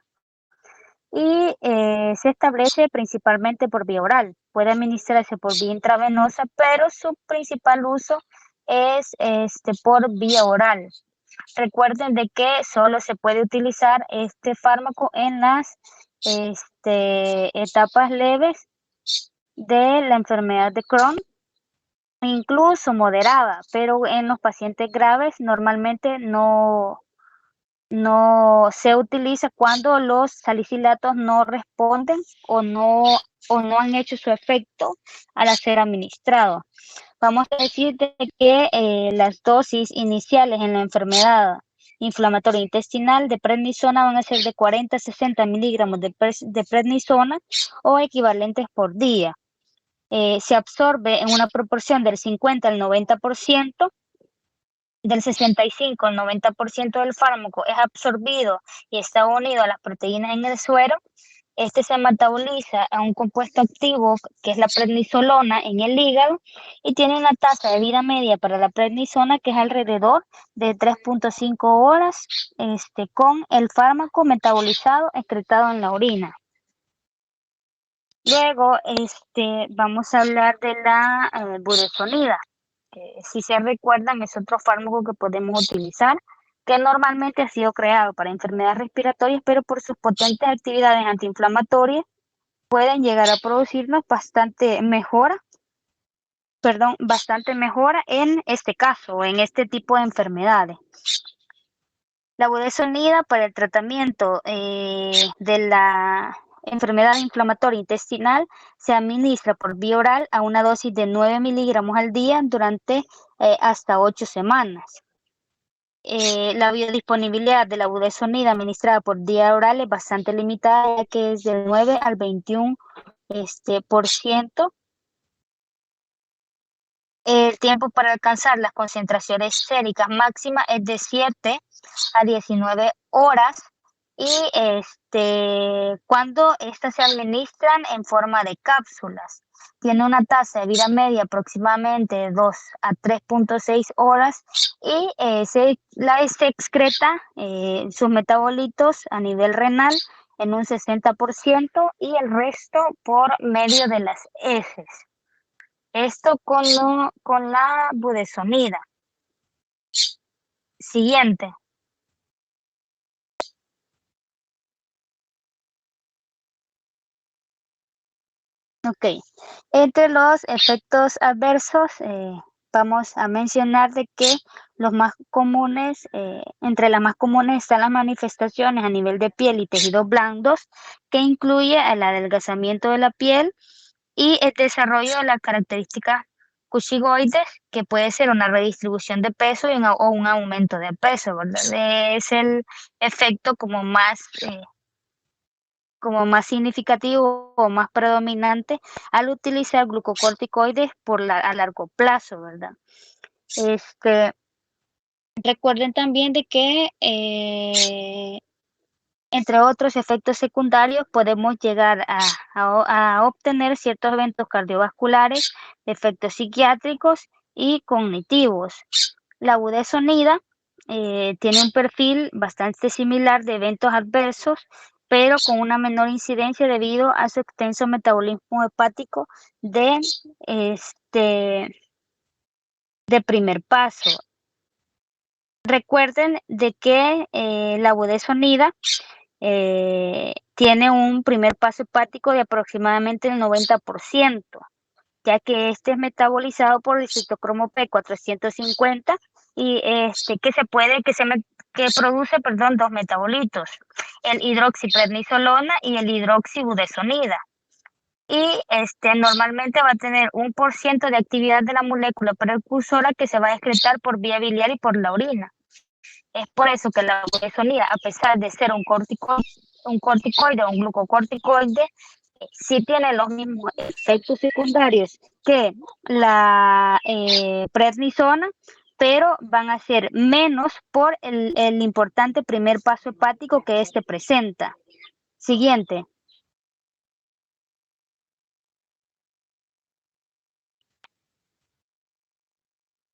y se establece principalmente por vía oral. Puede administrarse por vía intravenosa, pero su principal uso es por vía oral. Recuerden de que solo se puede utilizar este fármaco en las etapas leves de la enfermedad de Crohn, incluso moderada, pero en los pacientes graves normalmente no se utiliza cuando los salicilatos no responden o no han hecho su efecto al ser administrado. Vamos a decir que las dosis iniciales en la enfermedad inflamatoria intestinal de prednisona van a ser de 40 a 60 miligramos de prednisona o equivalentes por día. Se absorbe en una proporción del 50 al 90%, del 65 al 90% del fármaco es absorbido y está unido a las proteínas en el suero. Este se metaboliza a un compuesto activo que es la prednisolona en el hígado y tiene una tasa de vida media para la prednisona que es alrededor de 3.5 horas con el fármaco metabolizado excretado en la orina. Luego vamos a hablar de la budesonida. Si se recuerdan, es otro fármaco que podemos utilizar, que normalmente ha sido creado para enfermedades respiratorias, pero por sus potentes actividades antiinflamatorias pueden llegar a producirnos bastante mejora en este caso, en este tipo de enfermedades. La budesonida para el tratamiento de la enfermedad inflamatoria intestinal se administra por vía oral a una dosis de 9 miligramos al día durante hasta 8 semanas. La biodisponibilidad de la budesonida administrada por vía oral es bastante limitada, ya que es del 9 al 21%. El tiempo para alcanzar las concentraciones séricas máximas es de 7 a 19 horas y cuando estas se administran en forma de cápsulas. Tiene una tasa de vida media aproximadamente de 2 a 3.6 horas y se excreta sus metabolitos a nivel renal en un 60% y el resto por medio de las heces. Esto con la budesonida. Siguiente. Ok. Entre los efectos adversos, vamos a mencionar de que los más comunes, entre las más comunes están las manifestaciones a nivel de piel y tejidos blandos, que incluye el adelgazamiento de la piel y el desarrollo de las características cushigoides, que puede ser una redistribución de peso o un aumento de peso, ¿verdad? Es el efecto como más significativo o más predominante al utilizar glucocorticoides a largo plazo, ¿verdad? Recuerden también de que entre otros efectos secundarios podemos llegar a obtener ciertos eventos cardiovasculares, efectos psiquiátricos y cognitivos. La budesonida tiene un perfil bastante similar de eventos adversos, pero con una menor incidencia debido a su extenso metabolismo hepático de primer paso. Recuerden de que la budesonida tiene un primer paso hepático de aproximadamente el 90%, ya que este es metabolizado por el citocromo P450 y que produce dos metabolitos, el hidroxiprednisolona y el hidroxibudesonida. y normalmente va a tener 1% de actividad de la molécula precursora que se va a excretar por vía biliar y por la orina. Es por eso que la budesonida, a pesar de ser un corticoide o un glucocorticoide, sí tiene los mismos efectos secundarios que la prednisona, pero van a ser menos por el importante primer paso hepático que este presenta. Siguiente.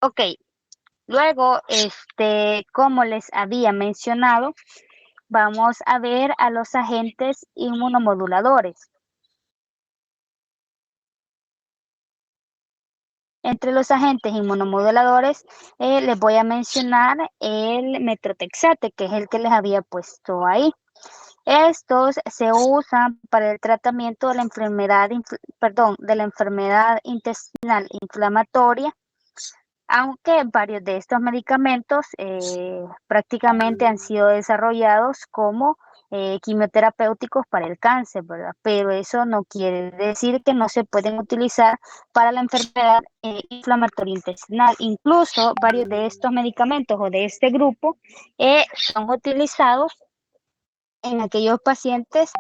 Ok, luego, como les había mencionado, vamos a ver a los agentes inmunomoduladores. Entre los agentes inmunomoduladores les voy a mencionar el metrotexate, que es el que les había puesto ahí. Estos se usan para el tratamiento de la enfermedad, de la enfermedad intestinal inflamatoria, aunque varios de estos medicamentos prácticamente han sido desarrollados como quimioterapéuticos para el cáncer, ¿verdad? Pero eso no quiere decir que no se pueden utilizar para la enfermedad inflamatoria intestinal. Incluso varios de estos medicamentos o de este grupo son utilizados en aquellos pacientes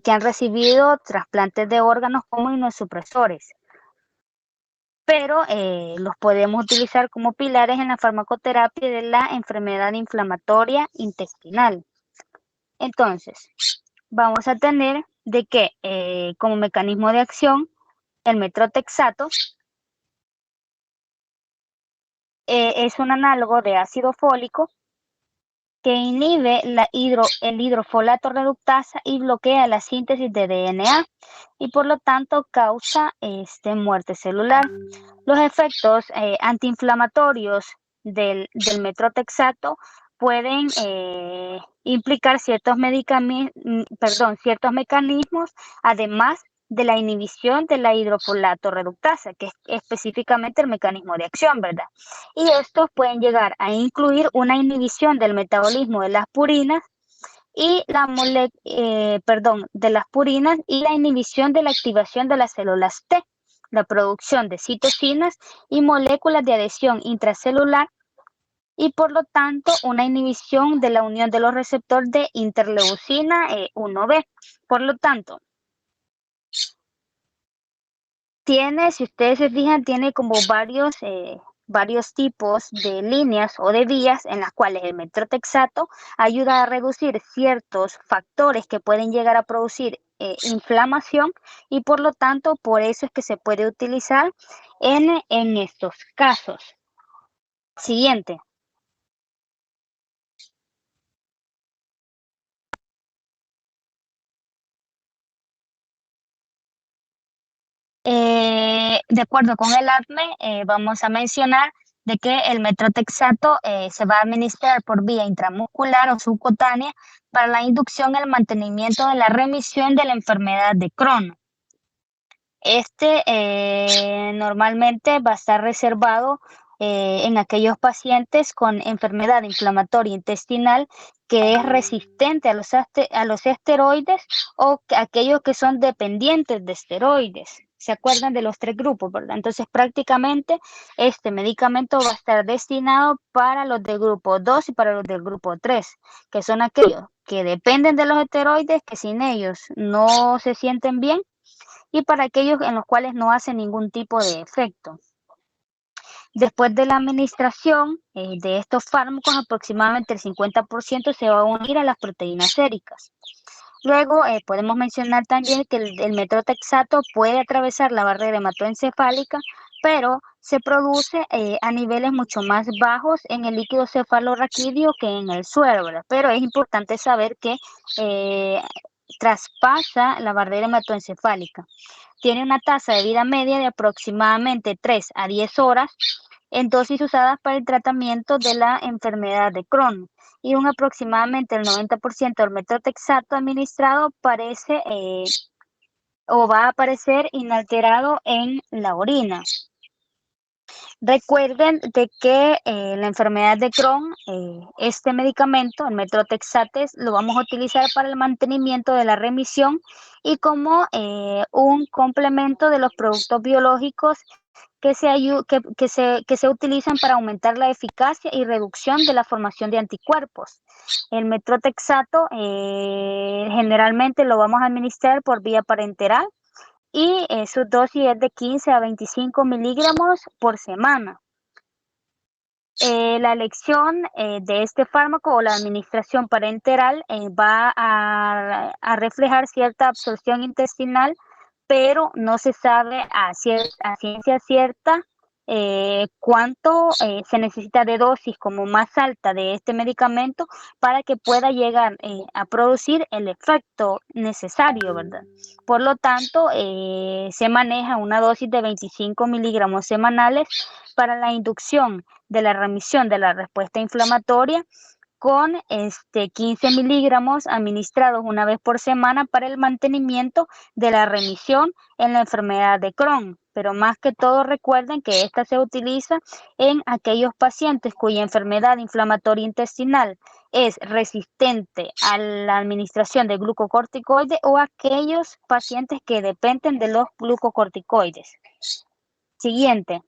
que han recibido trasplantes de órganos como inmunosupresores, pero los podemos utilizar como pilares en la farmacoterapia de la enfermedad inflamatoria intestinal. Entonces, vamos a tener de que como mecanismo de acción, el metrotexato es un análogo de ácido fólico que inhibe el hidrofolato reductasa y bloquea la síntesis de DNA y por lo tanto causa muerte celular. Los efectos antiinflamatorios del metrotexato pueden implicar ciertos mecanismos, además de la inhibición de la hidrofolato reductasa, que es específicamente el mecanismo de acción, ¿verdad? Y estos pueden llegar a incluir una inhibición del metabolismo de las purinas y de las purinas y la inhibición de la activación de las células T, la producción de citocinas y moléculas de adhesión intracelular y por lo tanto una inhibición de la unión de los receptores de interleucina 1B. Por lo tanto, si ustedes se fijan, tiene como varios tipos de líneas o de vías en las cuales el metrotexato ayuda a reducir ciertos factores que pueden llegar a producir inflamación y por lo tanto por eso es que se puede utilizar en estos casos. Siguiente. De acuerdo con el ADME, vamos a mencionar de que el metrotexato se va a administrar por vía intramuscular o subcutánea para la inducción y el mantenimiento de la remisión de la enfermedad de Crohn. Normalmente va a estar reservado en aquellos pacientes con enfermedad inflamatoria intestinal que es resistente a los esteroides o aquellos que son dependientes de esteroides. ¿Se acuerdan de los 3 grupos, verdad? Entonces, prácticamente este medicamento va a estar destinado para los del grupo 2 y para los del grupo 3, que son aquellos que dependen de los esteroides, que sin ellos no se sienten bien, y para aquellos en los cuales no hace ningún tipo de efecto. Después de la administración de estos fármacos, aproximadamente el 50% se va a unir a las proteínas séricas. Luego podemos mencionar también que el metrotexato puede atravesar la barrera hematoencefálica, pero se produce a niveles mucho más bajos en el líquido cefalorraquídeo que en el suero, ¿verdad? Pero es importante saber que traspasa la barrera hematoencefálica. Tiene una tasa de vida media de aproximadamente 3 a 10 horas en dosis usadas para el tratamiento de la enfermedad de Crohn y aproximadamente el 90% del metrotexato administrado parece o va a aparecer inalterado en la orina. Recuerden de que la enfermedad de Crohn, este medicamento, el Methotrexate, lo vamos a utilizar para el mantenimiento de la remisión y como un complemento de los productos biológicos que se utilizan para aumentar la eficacia y reducción de la formación de anticuerpos. El metrotexato generalmente lo vamos a administrar por vía parenteral y su dosis es de 15 a 25 miligramos por semana. La elección de este fármaco o la administración parenteral va a reflejar cierta absorción intestinal, pero no se sabe a ciencia cierta cuánto se necesita de dosis como más alta de este medicamento para que pueda llegar a producir el efecto necesario, ¿verdad? Por lo tanto, se maneja una dosis de 25 miligramos semanales para la inducción de la remisión de la respuesta inflamatoria con 15 miligramos administrados una vez por semana para el mantenimiento de la remisión en la enfermedad de Crohn. Pero más que todo recuerden que esta se utiliza en aquellos pacientes cuya enfermedad inflamatoria intestinal es resistente a la administración de glucocorticoides o aquellos pacientes que dependen de los glucocorticoides. Siguiente.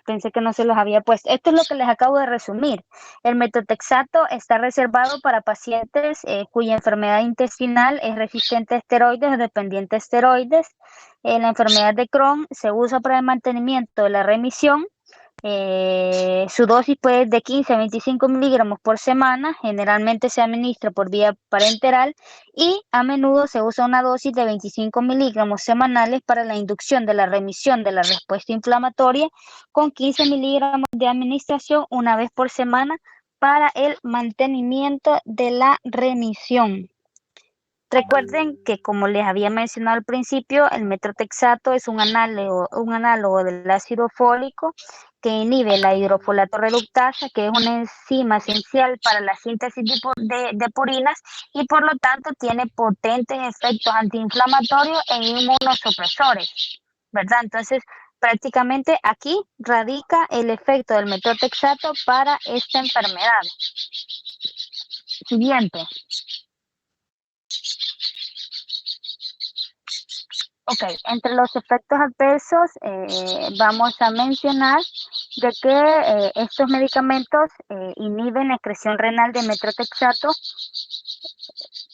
Pensé que no se los había puesto. Esto es lo que les acabo de resumir. El metotrexato está reservado para pacientes cuya enfermedad intestinal es resistente a esteroides o dependiente a esteroides. La enfermedad de Crohn se usa para el mantenimiento de la remisión. Su dosis puede ser de 15 a 25 miligramos por semana, generalmente se administra por vía parenteral y a menudo se usa una dosis de 25 miligramos semanales para la inducción de la remisión de la respuesta inflamatoria con 15 miligramos de administración una vez por semana para el mantenimiento de la remisión. Recuerden que, como les había mencionado al principio, el metrotexato es un análogo del ácido fólico que inhibe la hidrofolato reductasa, que es una enzima esencial para la síntesis de purinas y por lo tanto tiene potentes efectos antiinflamatorios e inmunosupresores, ¿verdad? Entonces, prácticamente aquí radica el efecto del metrotexato para esta enfermedad. Siguiente. Ok, entre los efectos adversos vamos a mencionar de que estos medicamentos inhiben la excreción renal de metrotexato.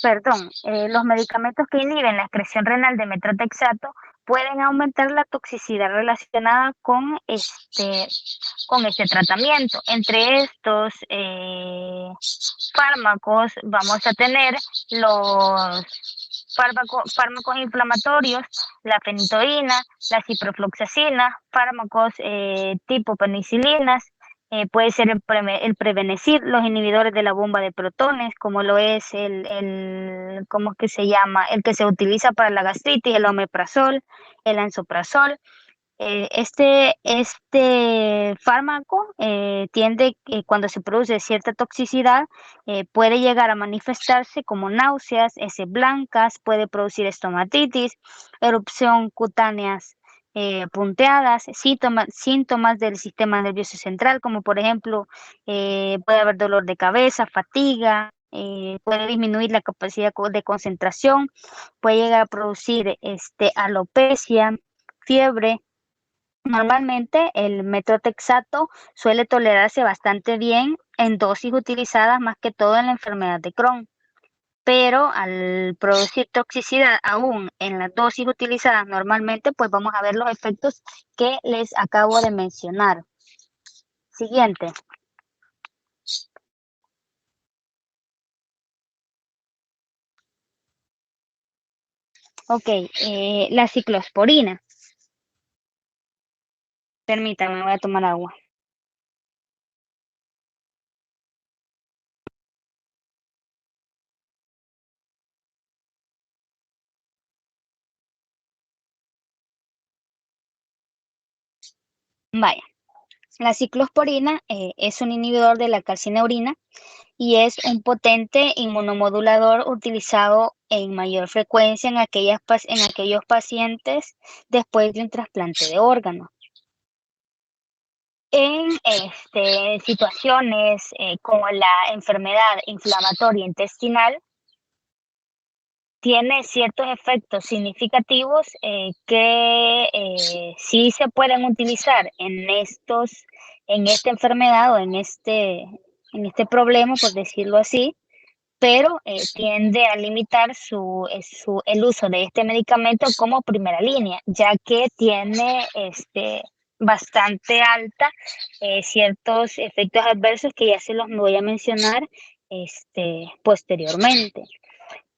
Los medicamentos que inhiben la excreción renal de metrotexato pueden aumentar la toxicidad relacionada con este tratamiento. Entre estos fármacos vamos a tener los fármacos inflamatorios, la fenitoína, la ciprofloxacina, fármacos tipo penicilinas, puede ser el Prevenecid, los inhibidores de la bomba de protones, como lo es ¿cómo es que se llama? El que se utiliza para la gastritis, el omeprazol, el lansoprazol. Este fármaco tiende, cuando se produce cierta toxicidad, puede llegar a manifestarse como náuseas, heces blancas, puede producir estomatitis, erupción cutáneas punteadas, síntomas del sistema nervioso central, como por ejemplo puede haber dolor de cabeza, fatiga, puede disminuir la capacidad de concentración, puede llegar a producir alopecia, fiebre. Normalmente el metrotexato suele tolerarse bastante bien en dosis utilizadas más que todo en la enfermedad de Crohn, pero al producir toxicidad aún en las dosis utilizadas normalmente, pues vamos a ver los efectos que les acabo de mencionar. Siguiente. Ok, la ciclosporina. Permítame, voy a tomar agua. Vaya. La ciclosporina es un inhibidor de la calcineurina y es un potente inmunomodulador utilizado en mayor frecuencia en aquellos pacientes después de un trasplante de órgano. En situaciones como la enfermedad inflamatoria intestinal, tiene ciertos efectos significativos que sí se pueden utilizar en esta enfermedad o en este problema, por decirlo así, pero tiende a limitar el uso de este medicamento como primera línea, ya que tiene bastante alta ciertos efectos adversos que ya se los voy a mencionar posteriormente.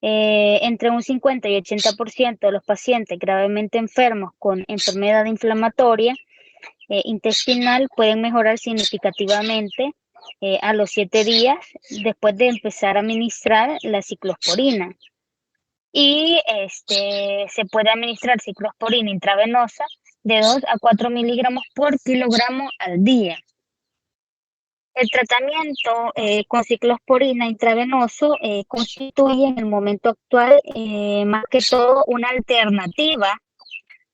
Entre un 50 y 80% de los pacientes gravemente enfermos con enfermedad inflamatoria intestinal pueden mejorar significativamente a los 7 días después de empezar a administrar la ciclosporina. Y se puede administrar ciclosporina intravenosa de 2 a 4 miligramos por kilogramo al día. El tratamiento con ciclosporina intravenoso constituye en el momento actual más que todo una alternativa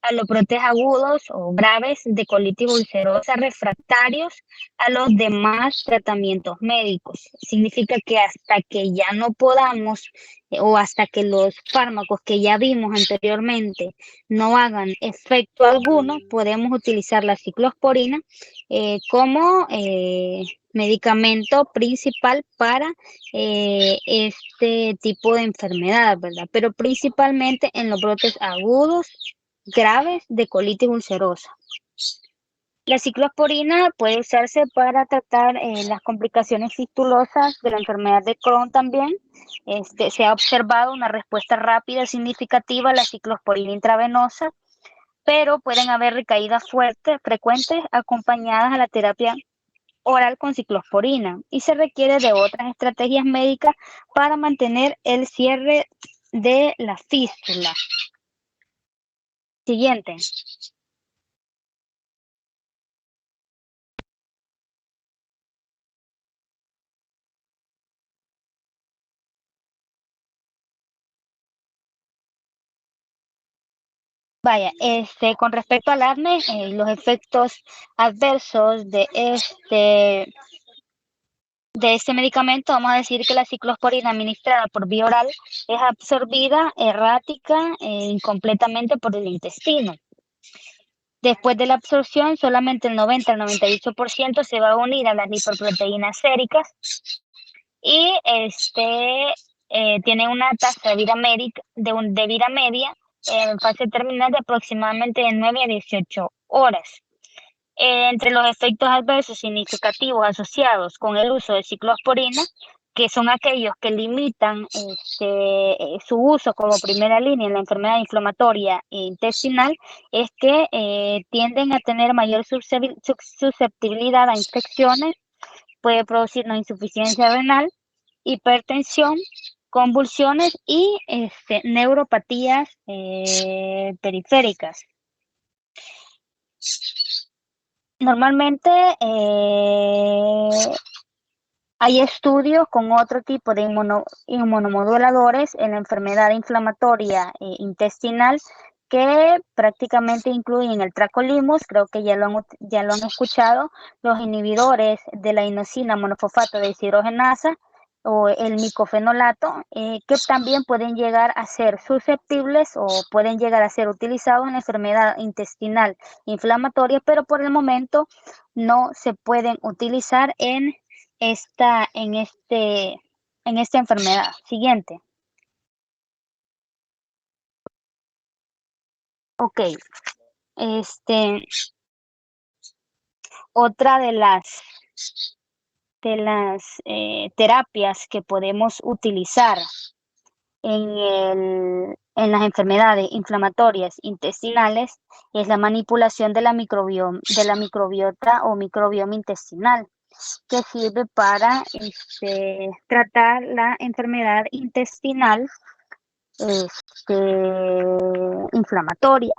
a los brotes agudos o graves de colitis ulcerosa refractarios a los demás tratamientos médicos. Significa que hasta que ya no podamos o hasta que los fármacos que ya vimos anteriormente no hagan efecto alguno, podemos utilizar la ciclosporina como medicamento principal para este tipo de enfermedad, ¿verdad? Pero principalmente en los brotes agudos graves de colitis ulcerosa. La ciclosporina puede usarse para tratar las complicaciones fistulosas de la enfermedad de Crohn también. Se ha observado una respuesta rápida y significativa a la ciclosporina intravenosa, pero pueden haber recaídas frecuentes acompañadas a la terapia oral con ciclosporina y se requiere de otras estrategias médicas para mantener el cierre de la fístula. Siguiente. Vaya, con respecto al acné, los efectos adversos de este medicamento, vamos a decir que la ciclosporina administrada por vía oral es absorbida errática e incompletamente por el intestino. Después de la absorción, solamente el 90 al 98% se va a unir a las lipoproteínas séricas y tiene una tasa de vida media en fase terminal de aproximadamente de 9 a 18 horas. Entre los efectos adversos significativos asociados con el uso de ciclosporina, que son aquellos que limitan su uso como primera línea en la enfermedad inflamatoria intestinal, es que tienden a tener mayor susceptibilidad a infecciones, puede producir una insuficiencia renal, hipertensión, convulsiones y neuropatías periféricas. Normalmente hay estudios con otro tipo de inmunomoduladores en la enfermedad inflamatoria intestinal que prácticamente incluyen el tacrolimus, creo que ya lo han escuchado, los inhibidores de la inosina monofosfato deshidrogenasa o el micofenolato, que también pueden llegar a ser susceptibles o pueden llegar a ser utilizados en la enfermedad intestinal inflamatoria, pero por el momento no se pueden utilizar en esta enfermedad. Siguiente. Ok. Otra de las terapias que podemos utilizar en las enfermedades inflamatorias intestinales es la manipulación de la microbiota o microbioma intestinal, que sirve para tratar la enfermedad intestinal inflamatoria.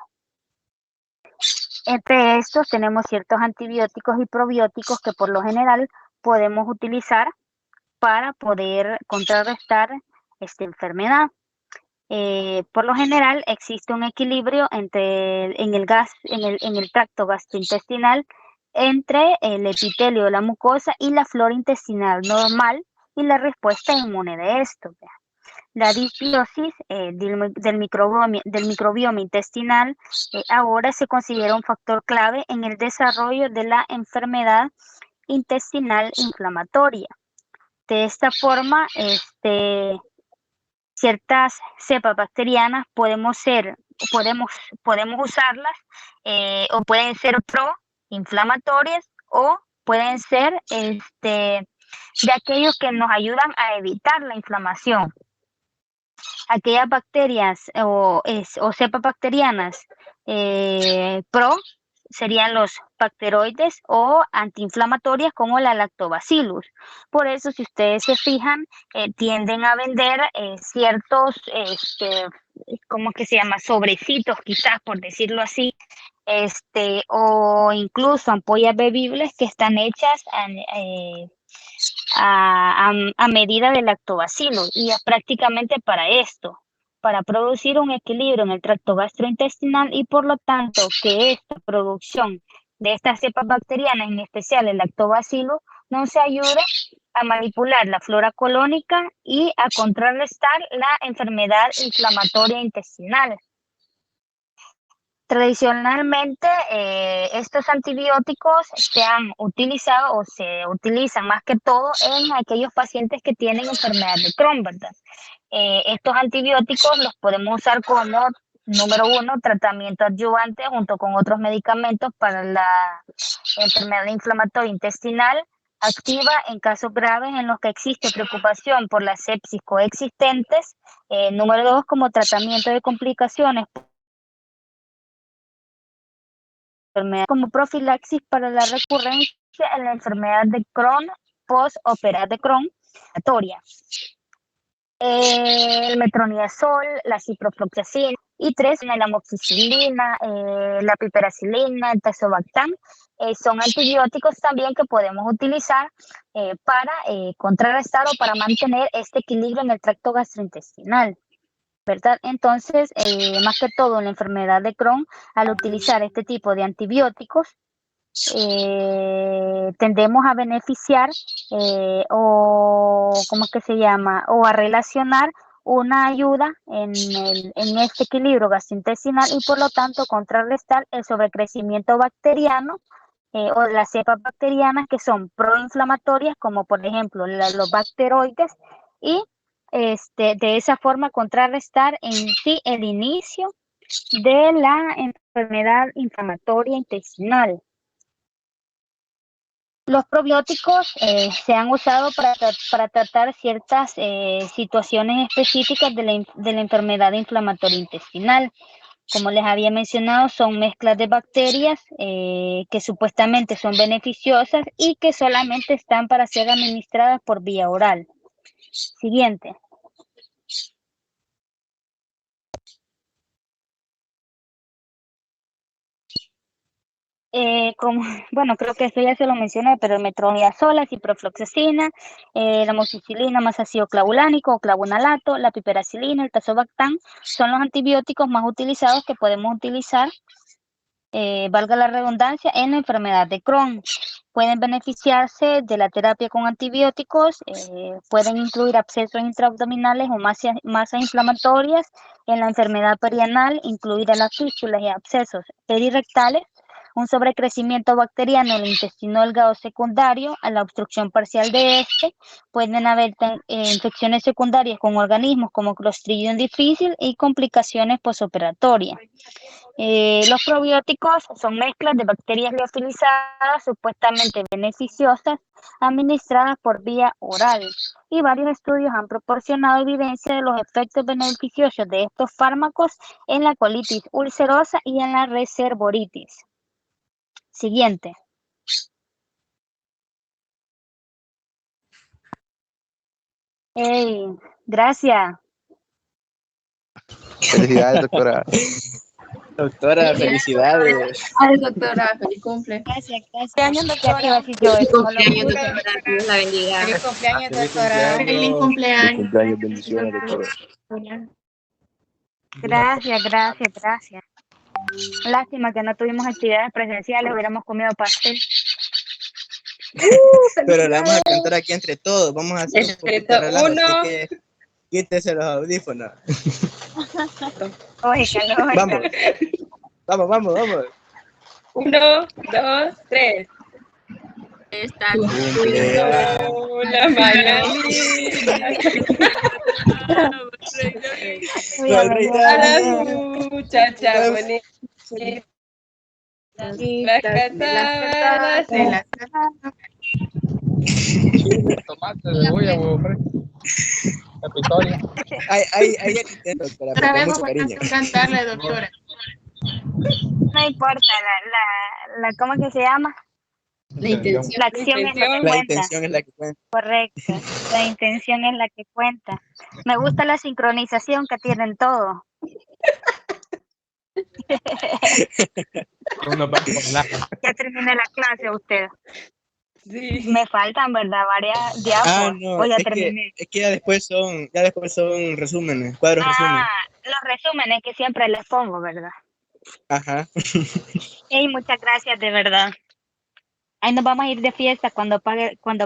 entre estos tenemos ciertos antibióticos y probióticos que por lo general podemos utilizar para poder contrarrestar esta enfermedad. Por lo general existe un equilibrio en el tracto gastrointestinal entre el epitelio de la mucosa y la flora intestinal normal y la respuesta inmune de esto. La disbiosis del microbioma intestinal ahora se considera un factor clave en el desarrollo de la enfermedad intestinal inflamatoria. De esta forma, ciertas cepas bacterianas podemos usarlas o pueden ser proinflamatorias o pueden ser de aquellos que nos ayudan a evitar la inflamación. Aquellas bacterias o cepas bacterianas pro serían los bacteroides o antiinflamatorias como la lactobacillus. Por eso, si ustedes se fijan, tienden a vender ciertos, ¿cómo que se llama? Sobrecitos, quizás, por decirlo así, o incluso ampollas bebibles que están hechas a medida del lactobacilo y es prácticamente para esto, para producir un equilibrio en el tracto gastrointestinal y por lo tanto que esta producción de estas cepas bacterianas, en especial el lactobacilo, nos ayude a manipular la flora colónica y a contrarrestar la enfermedad inflamatoria intestinal. Tradicionalmente, estos antibióticos se han utilizado o se utilizan más que todo en aquellos pacientes que tienen enfermedad de Crohn, ¿verdad? Estos antibióticos los podemos usar como, número uno, tratamiento adyuvante junto con otros medicamentos para la enfermedad inflamatoria intestinal activa en casos graves en los que existe preocupación por las sepsis coexistentes. Número dos, como tratamiento de complicaciones como profilaxis para la recurrencia en la enfermedad de Crohn postoperada de Crohn inflamatoria. El metronidazol, la ciprofloxacina y la amoxicilina, la piperacilina, el tazobactam, son antibióticos también que podemos utilizar para contrarrestar o para mantener este equilibrio en el tracto gastrointestinal, ¿verdad? Entonces, más que todo en la enfermedad de Crohn, al utilizar este tipo de antibióticos, tendemos a beneficiar o a relacionar una ayuda en este equilibrio gastrointestinal y por lo tanto contrarrestar el sobrecrecimiento bacteriano o las cepas bacterianas que son proinflamatorias, como por ejemplo los bacteroides, y de esa forma contrarrestar en sí el inicio de la enfermedad inflamatoria intestinal. Los probióticos se han usado para tratar ciertas situaciones específicas de la enfermedad inflamatoria intestinal. Como les había mencionado, son mezclas de bacterias que supuestamente son beneficiosas y que solamente están para ser administradas por vía oral. Siguiente. Creo que esto ya se lo mencioné, pero el metronidazol, la ciprofloxacina, la amoxicilina más ácido clavulánico o clavonalato, la piperacilina, el tazobactam, son los antibióticos más utilizados que podemos utilizar, valga la redundancia, en la enfermedad de Crohn. Pueden beneficiarse de la terapia con antibióticos, pueden incluir abscesos intraabdominales o masas inflamatorias. En la enfermedad perianal, incluir a las fístulas y abscesos perirectales, un sobrecrecimiento bacteriano en el intestino delgado secundario a la obstrucción parcial de este. Pueden haber infecciones secundarias con organismos como Clostridium difficile y complicaciones posoperatorias. Los probióticos son mezclas de bacterias liofilizadas supuestamente beneficiosas administradas por vía oral, y varios estudios han proporcionado evidencia de los efectos beneficiosos de estos fármacos en la colitis ulcerosa y en la reservoritis. Siguiente. Gracias. Felicidades, doctora. Doctora, felicidades. Ay, doctora, feliz cumple. Gracias, gracias. Cumpleaños, Ya te iba a doctora. decir yo eso, no lo Cumpleaños, juro. doctora. Dios la bendiga. Feliz cumpleaños, Feliz doctora. Feliz cumpleaños. cumpleaños. Cumpleaños, bendiciones, doctora. Gracias, gracias, gracias. Lástima que no tuvimos actividades presenciales, hubiéramos comido pastel. Pero la vamos a cantar aquí entre todos. Vamos a hacer un poquito de relajo. Uno. Así que quítese los audífonos. Óigalo, Vamos. óigalo. Vamos. 1, 2, 3. Está Cumpleaños. la mañanita. Cuídame, Rey A la cuídame. muchacha bonita. La casadas de la Tomate, cebolla, huevo fresco. La pistola. Ahí el intento, doctora, pero con Sabemos mucho cariño. cuánto cantarle, doctora. No importa, ¿cómo que se llama? La intención. La acción es lo que La cuenta. intención es la que cuenta. Correcto, la intención es la que cuenta. Me gusta la sincronización que tienen todos. Uno va con la. Ya terminé la clase usted. Sí. Me faltan, ¿verdad? Varias diapos. No, O ya es terminé. que ya después son resúmenes, cuadros resúmenes. Los resúmenes que siempre les pongo, ¿verdad? Ajá. Ey, muchas gracias, de verdad. Ahí nos vamos a ir de fiesta cuando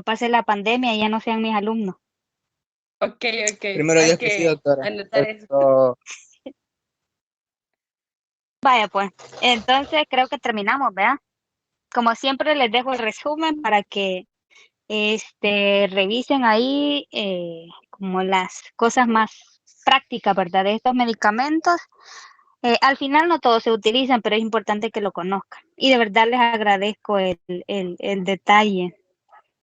pase la pandemia y ya no sean mis alumnos. Ok. Primero Hay Dios que sí, doctora. anotar eso. Esto- Vaya, pues. Entonces creo que terminamos, ¿verdad? Como siempre les dejo el resumen para que revisen ahí como las cosas más prácticas, ¿verdad? De estos medicamentos. Al final no todos se utilizan, pero es importante que lo conozcan. Y de verdad les agradezco el detalle